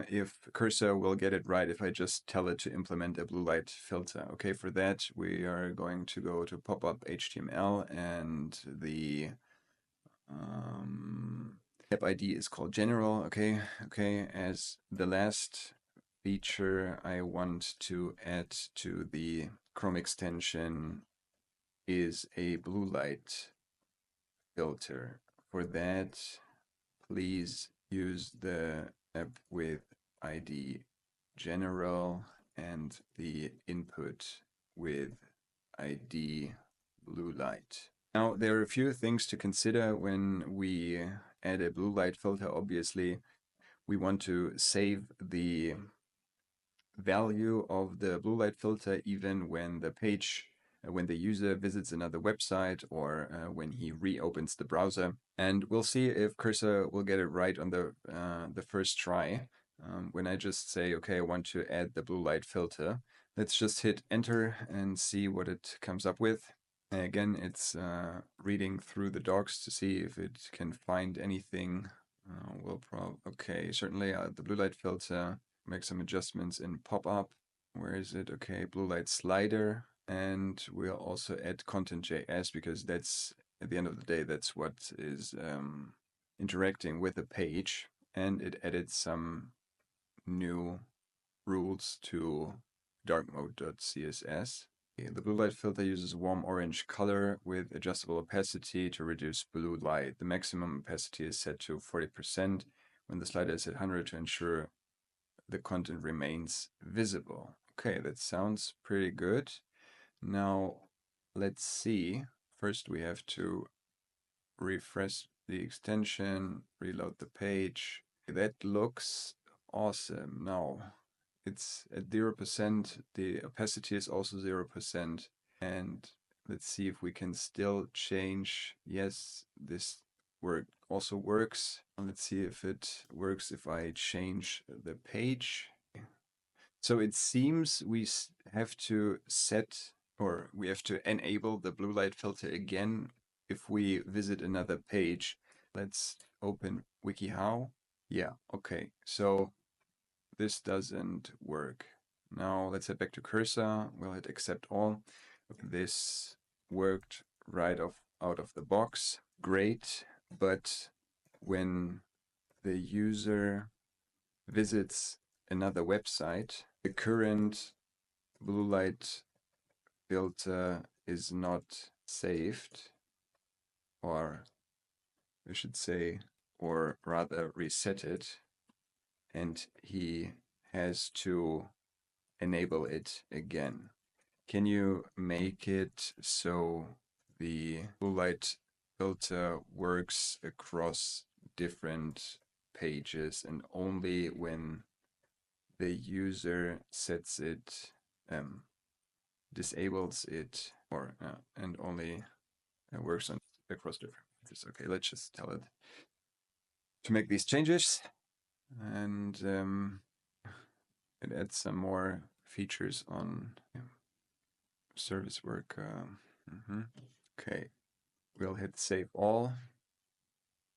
S1: if Cursor will get it right if I just tell it to implement a blue light filter. Okay, for that, we are going to go to pop-up HTML, and the tab ID is called general. Okay, as the last feature I want to add to the Chrome extension is a blue light filter. For that, please use the app with ID general and the input with ID blue light. Now, there are a few things to consider when we add a blue light filter. Obviously, we want to save the value of the blue light filter even when the page, when the user visits another website or when he reopens the browser. And we'll see if Cursor will get it right on the first try. When I just say, okay, I want to add the blue light filter, let's just hit enter and see what it comes up with. And again, it's reading through the docs to see if it can find anything. Okay, certainly the blue light filter, make some adjustments in pop-up. Where is it? Okay, blue light slider. And we'll also add content.js because that's, at the end of the day, that's what is interacting with the page. And it added some new rules to darkmode.css. The blue light filter uses warm orange color with adjustable opacity to reduce blue light. The maximum opacity is set to 40% when the slider is at 100 to ensure the content remains visible. Okay, that sounds pretty good. Now, let's see. First, we have to refresh the extension, reload the page. That looks awesome. Now, it's at 0%. The opacity is also 0%. And let's see if we can still change. Yes, this also works. Let's see if it works if I change the page. So it seems we have to set, or we have to enable the blue light filter again if we visit another page. Let's open WikiHow. Yeah, okay. So this doesn't work. Now let's head back to Cursor. We'll hit accept all. This worked right out of the box. Great. But when the user visits another website, the current blue light filter is not saved, or I should say, or rather reset it, and he has to enable it again. Can you make it so the blue light filter works across different pages and only when the user sets it, disables it, or and only works on across different pages? Okay, let's just tell it to make these changes, and it adds some more features on service work. Okay, we'll hit save all,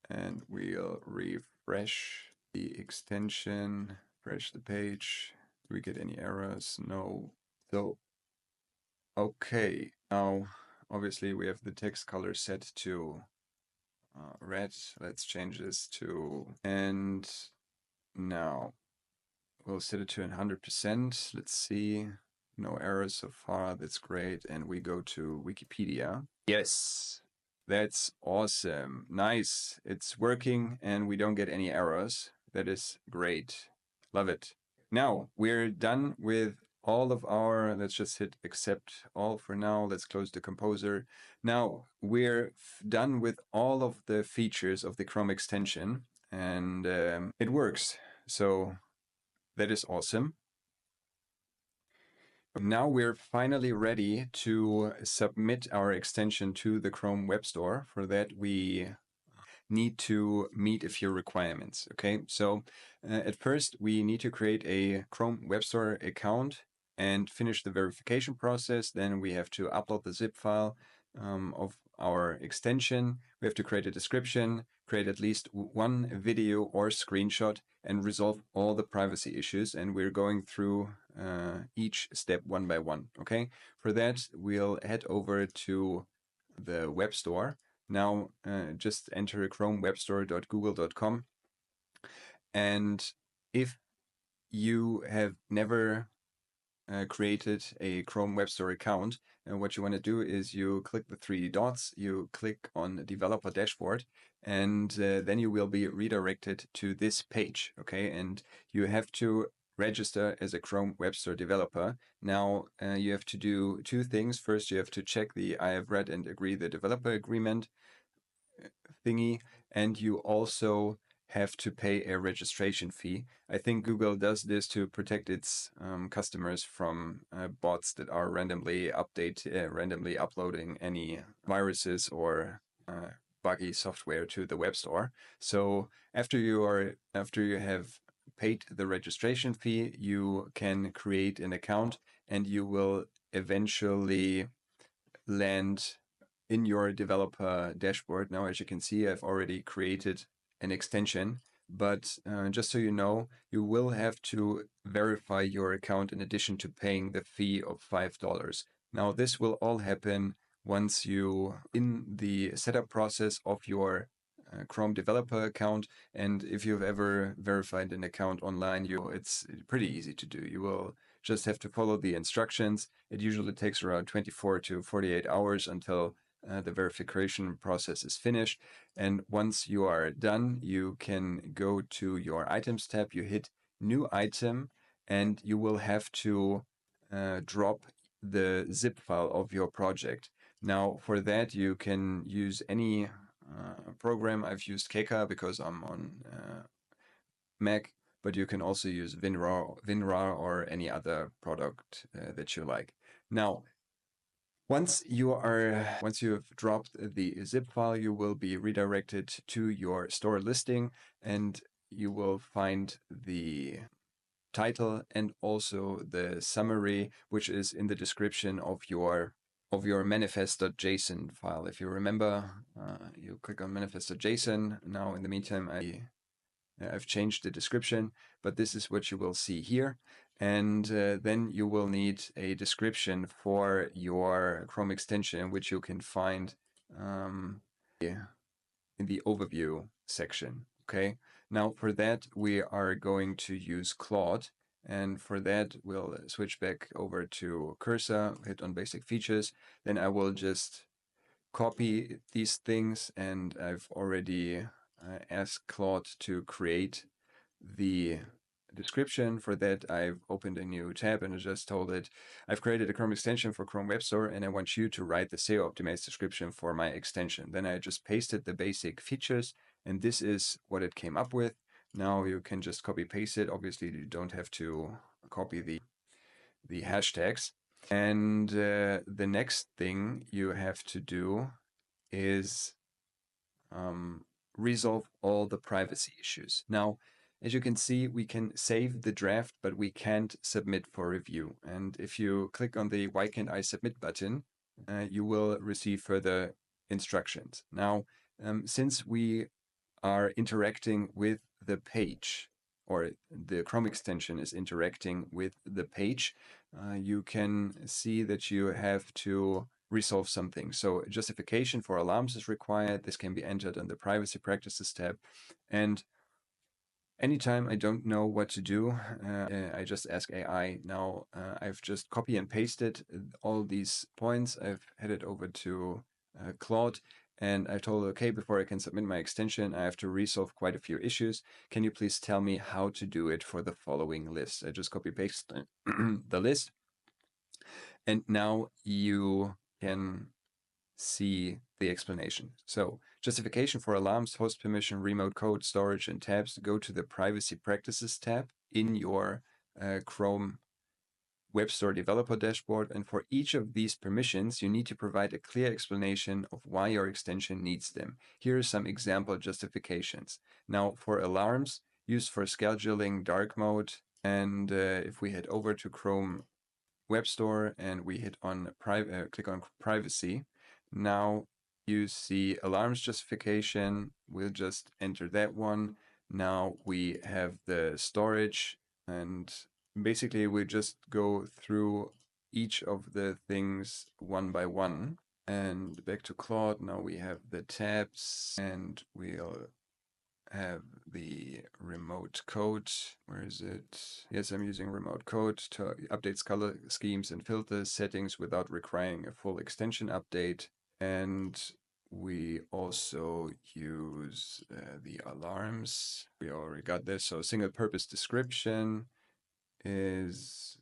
S1: and we'll refresh the extension, refresh the page. Do we get any errors? No. So, okay, now obviously we have the text color set to red. Let's change this to, and now we'll set it to 100%. Let's see. No errors so far. That's great. And we go to Wikipedia. Yes, that's awesome. Nice. It's working and we don't get any errors. That is great. Love it. Now we're done with all of our, let's just hit accept all for now. Let's close the composer. Now we're done with all of the features of the Chrome extension, and it works. So that is awesome. Now we're finally ready to submit our extension to the Chrome Web Store. For that, we need to meet a few requirements. Okay, so at first we need to create a Chrome Web Store account and finish the verification process. Then we have to upload the zip file of our extension. We have to create a description, create at least one video or screenshot, and resolve all the privacy issues. And we're going through each step one by one. Okay, for that we'll head over to the web store. Now just enter chromewebstore.google.com, and if you have never created a Chrome Web Store account, and what you want to do is you click the three dots, you click on Developer Dashboard, and then you will be redirected to this page, okay? And you have to register as a Chrome Web Store developer. Now, you have to do two things. First, you have to check the I have read and agree the developer agreement thingy, and you also have to pay a registration fee. I think Google does this to protect its customers from bots that are randomly uploading any viruses or buggy software to the web store. So after you have paid the registration fee, you can create an account, and you will eventually land in your developer dashboard. Now, as you can see, I've already created an extension, but just so you know, you will have to verify your account in addition to paying the fee of $5. Now, this will all happen once you in the setup process of your Chrome developer account. And if you've ever verified an account online, it's pretty easy to do. You will just have to follow the instructions. It usually takes around 24 to 48 hours until the verification process is finished. And once you are done, you can go to your items tab, you hit new item, and you will have to drop the zip file of your project. Now, for that, you can use any program. I've used Keka because I'm on Mac, but you can also use WinRAR or any other product that you like. Now, once you've dropped the zip file, you will be redirected to your store listing, and you will find the title and also the summary, which is in the description of your manifest.json file. If you remember, you click on manifest.json. Now, in the meantime, I've changed the description, but this is what you will see here. And then you will need a description for your Chrome extension, which you can find in the overview section. Okay. Now, for that, we are going to use Claude. And for that, we'll switch back over to Cursor, hit on basic features. Then I will just copy these things, and I've already asked Claude to create the description. For that, I've opened a new tab and I just told it, I've created a Chrome extension for Chrome Web Store, and I want you to write the SEO optimized description for my extension. Then I just pasted the basic features, and this is what it came up with. Now you can just copy paste it. Obviously, you don't have to copy the hashtags. And the next thing you have to do is resolve all the privacy issues. Now, as you can see, we can save the draft, but we can't submit for review. And if you click on the Why Can't I Submit button, you will receive further instructions. Now, since we are interacting with the page, or the Chrome extension is interacting with the page, you can see that you have to resolve something. So justification for alarms is required. This can be entered in the Privacy Practices tab. And anytime I don't know what to do, I just ask AI. Now, I've just copy and pasted all these points. I've headed over to Claude, and I told it, okay, before I can submit my extension, I have to resolve quite a few issues. Can you please tell me how to do it for the following list? I just copy paste the list. And now you can see the explanation. So justification for alarms, host permission, remote code, storage, and tabs. Go to the Privacy Practices tab in your Chrome Web Store developer dashboard. And for each of these permissions, you need to provide a clear explanation of why your extension needs them. Here are some example justifications. Now, for alarms, used for scheduling dark mode. And if we head over to Chrome Web Store and we hit on click on privacy, now you see alarms justification. We'll just enter that one. Now we have the storage, and basically we just go through each of the things one by one. And back to Claude, now we have the tabs, and we'll have the remote code. Where is it? Yes, I'm using remote code to update color schemes and filter settings without requiring a full extension update. And we also use the alarms. We already got this. So single purpose description is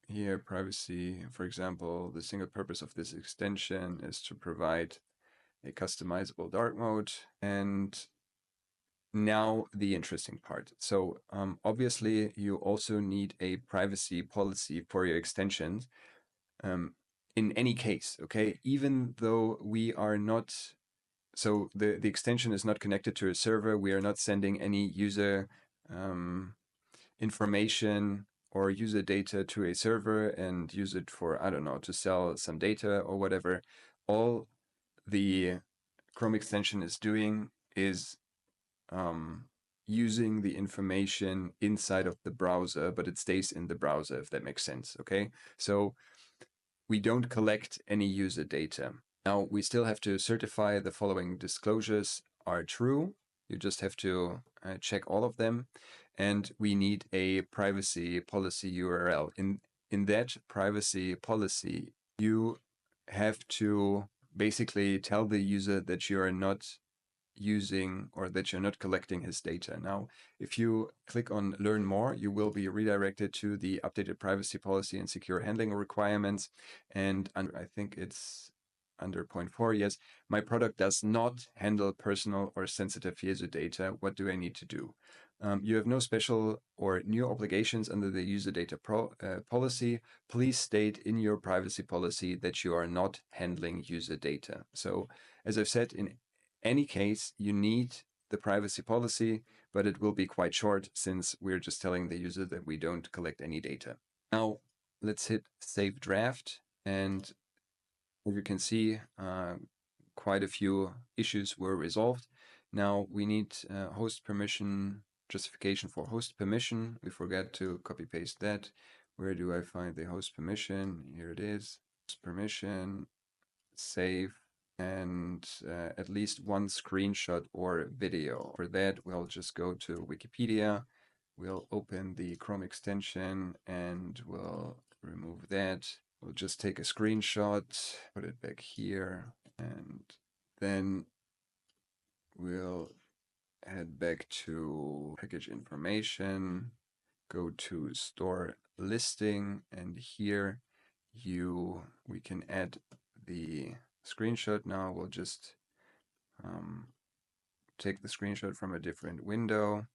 S1: here, privacy. For example, the single purpose of this extension is to provide a customizable dark mode. And now the interesting part. So obviously you also need a privacy policy for your extensions in any case, okay? Even though we are not, so the extension is not connected to a server, we are not sending any user information or user data to a server and use it for, I don't know, to sell some data or whatever. All the Chrome extension is doing is using the information inside of the browser, but it stays in the browser, if that makes sense, okay? So we don't collect any user data. Now, we still have to certify the following disclosures are true. You just have to check all of them. And we need a privacy policy URL. In that privacy policy, you have to basically tell the user that you are not using or that you're not collecting his data. Now, if you click on learn more, you will be redirected to the updated privacy policy and secure handling requirements. And under, I think it's under point 4, yes, my product does not handle personal or sensitive user data. What do I need to do? You have no special or new obligations under the user data policy. Please state in your privacy policy that you are not handling user data. So as I've said, in any case, you need the privacy policy, but it will be quite short since we're just telling the user that we don't collect any data. Now, let's hit Save Draft. And as you can see, quite a few issues were resolved. Now we need host permission, justification for host permission. We forgot to copy paste that. Where do I find the host permission? Here it is. Host permission, save, and at least one screenshot or video. For that, we'll just go to Wikipedia. We'll open the Chrome extension and we'll remove that. We'll just take a screenshot, put it back here, and then we'll head back to package information, go to store listing, and here we can add the screenshot. Now we'll just take the screenshot from a different window,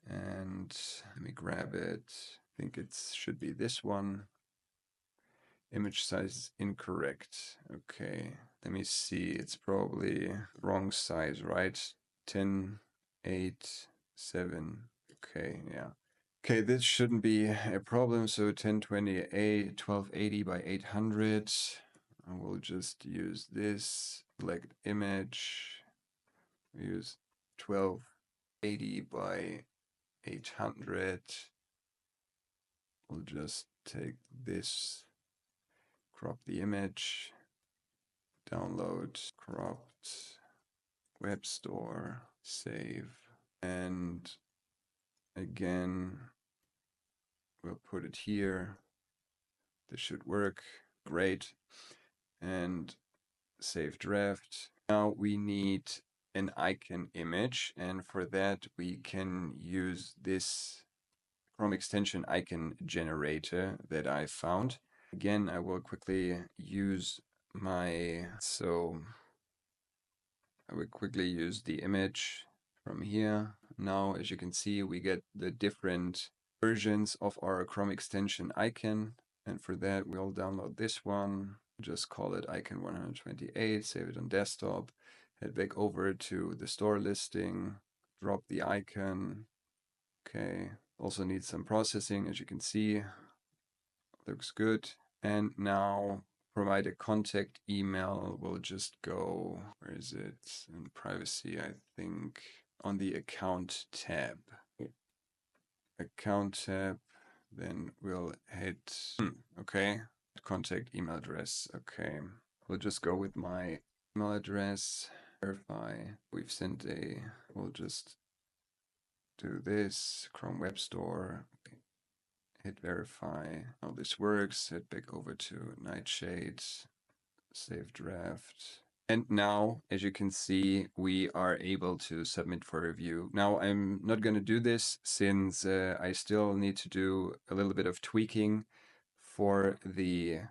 S1: and let me grab it. I think it should be this one. Image size incorrect. Okay, let me see. It's probably wrong size, right? 10, 8, 7. Okay, yeah. Okay, this shouldn't be a problem. So 1028, 1280 by 800. I will just use this. Select image. Use 1280 by 800. We'll just take this. Crop the image, download, cropped, Webstore, save, and again, we'll put it here. This should work, great, and save draft. Now we need an icon image, and for that we can use this Chrome extension icon generator that I found. Again, I will quickly use I will quickly use the image from here. Now, as you can see, we get the different versions of our Chrome extension icon. And for that, we'll download this one, just call it icon 128, save it on desktop, head back over to the store listing, drop the icon. Okay, also needs some processing, as you can see. Looks good. And now provide a contact email. We'll just go, where is it? In privacy, I think, on the account tab. Account tab, then we'll hit, okay, contact email address. Okay, we'll just go with my email address. verify. We'll just do this, Chrome Web Store, hit verify. How this works, head back over to Nightshade, save draft. And now, as you can see, we are able to submit for review. Now, I'm not going to do this since I still need to do a little bit of tweaking for the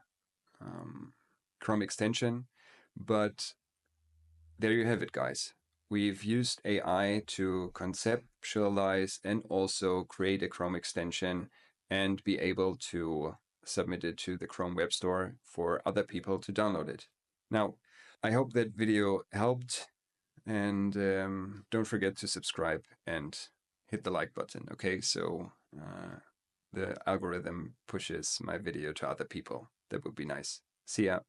S1: Chrome extension. But there you have it, guys. We've used AI to conceptualize and also create a Chrome extension and be able to submit it to the Chrome Web Store for other people to download it. Now, I hope that video helped, and don't forget to subscribe and hit the like button, okay? So the algorithm pushes my video to other people. That would be nice. See ya.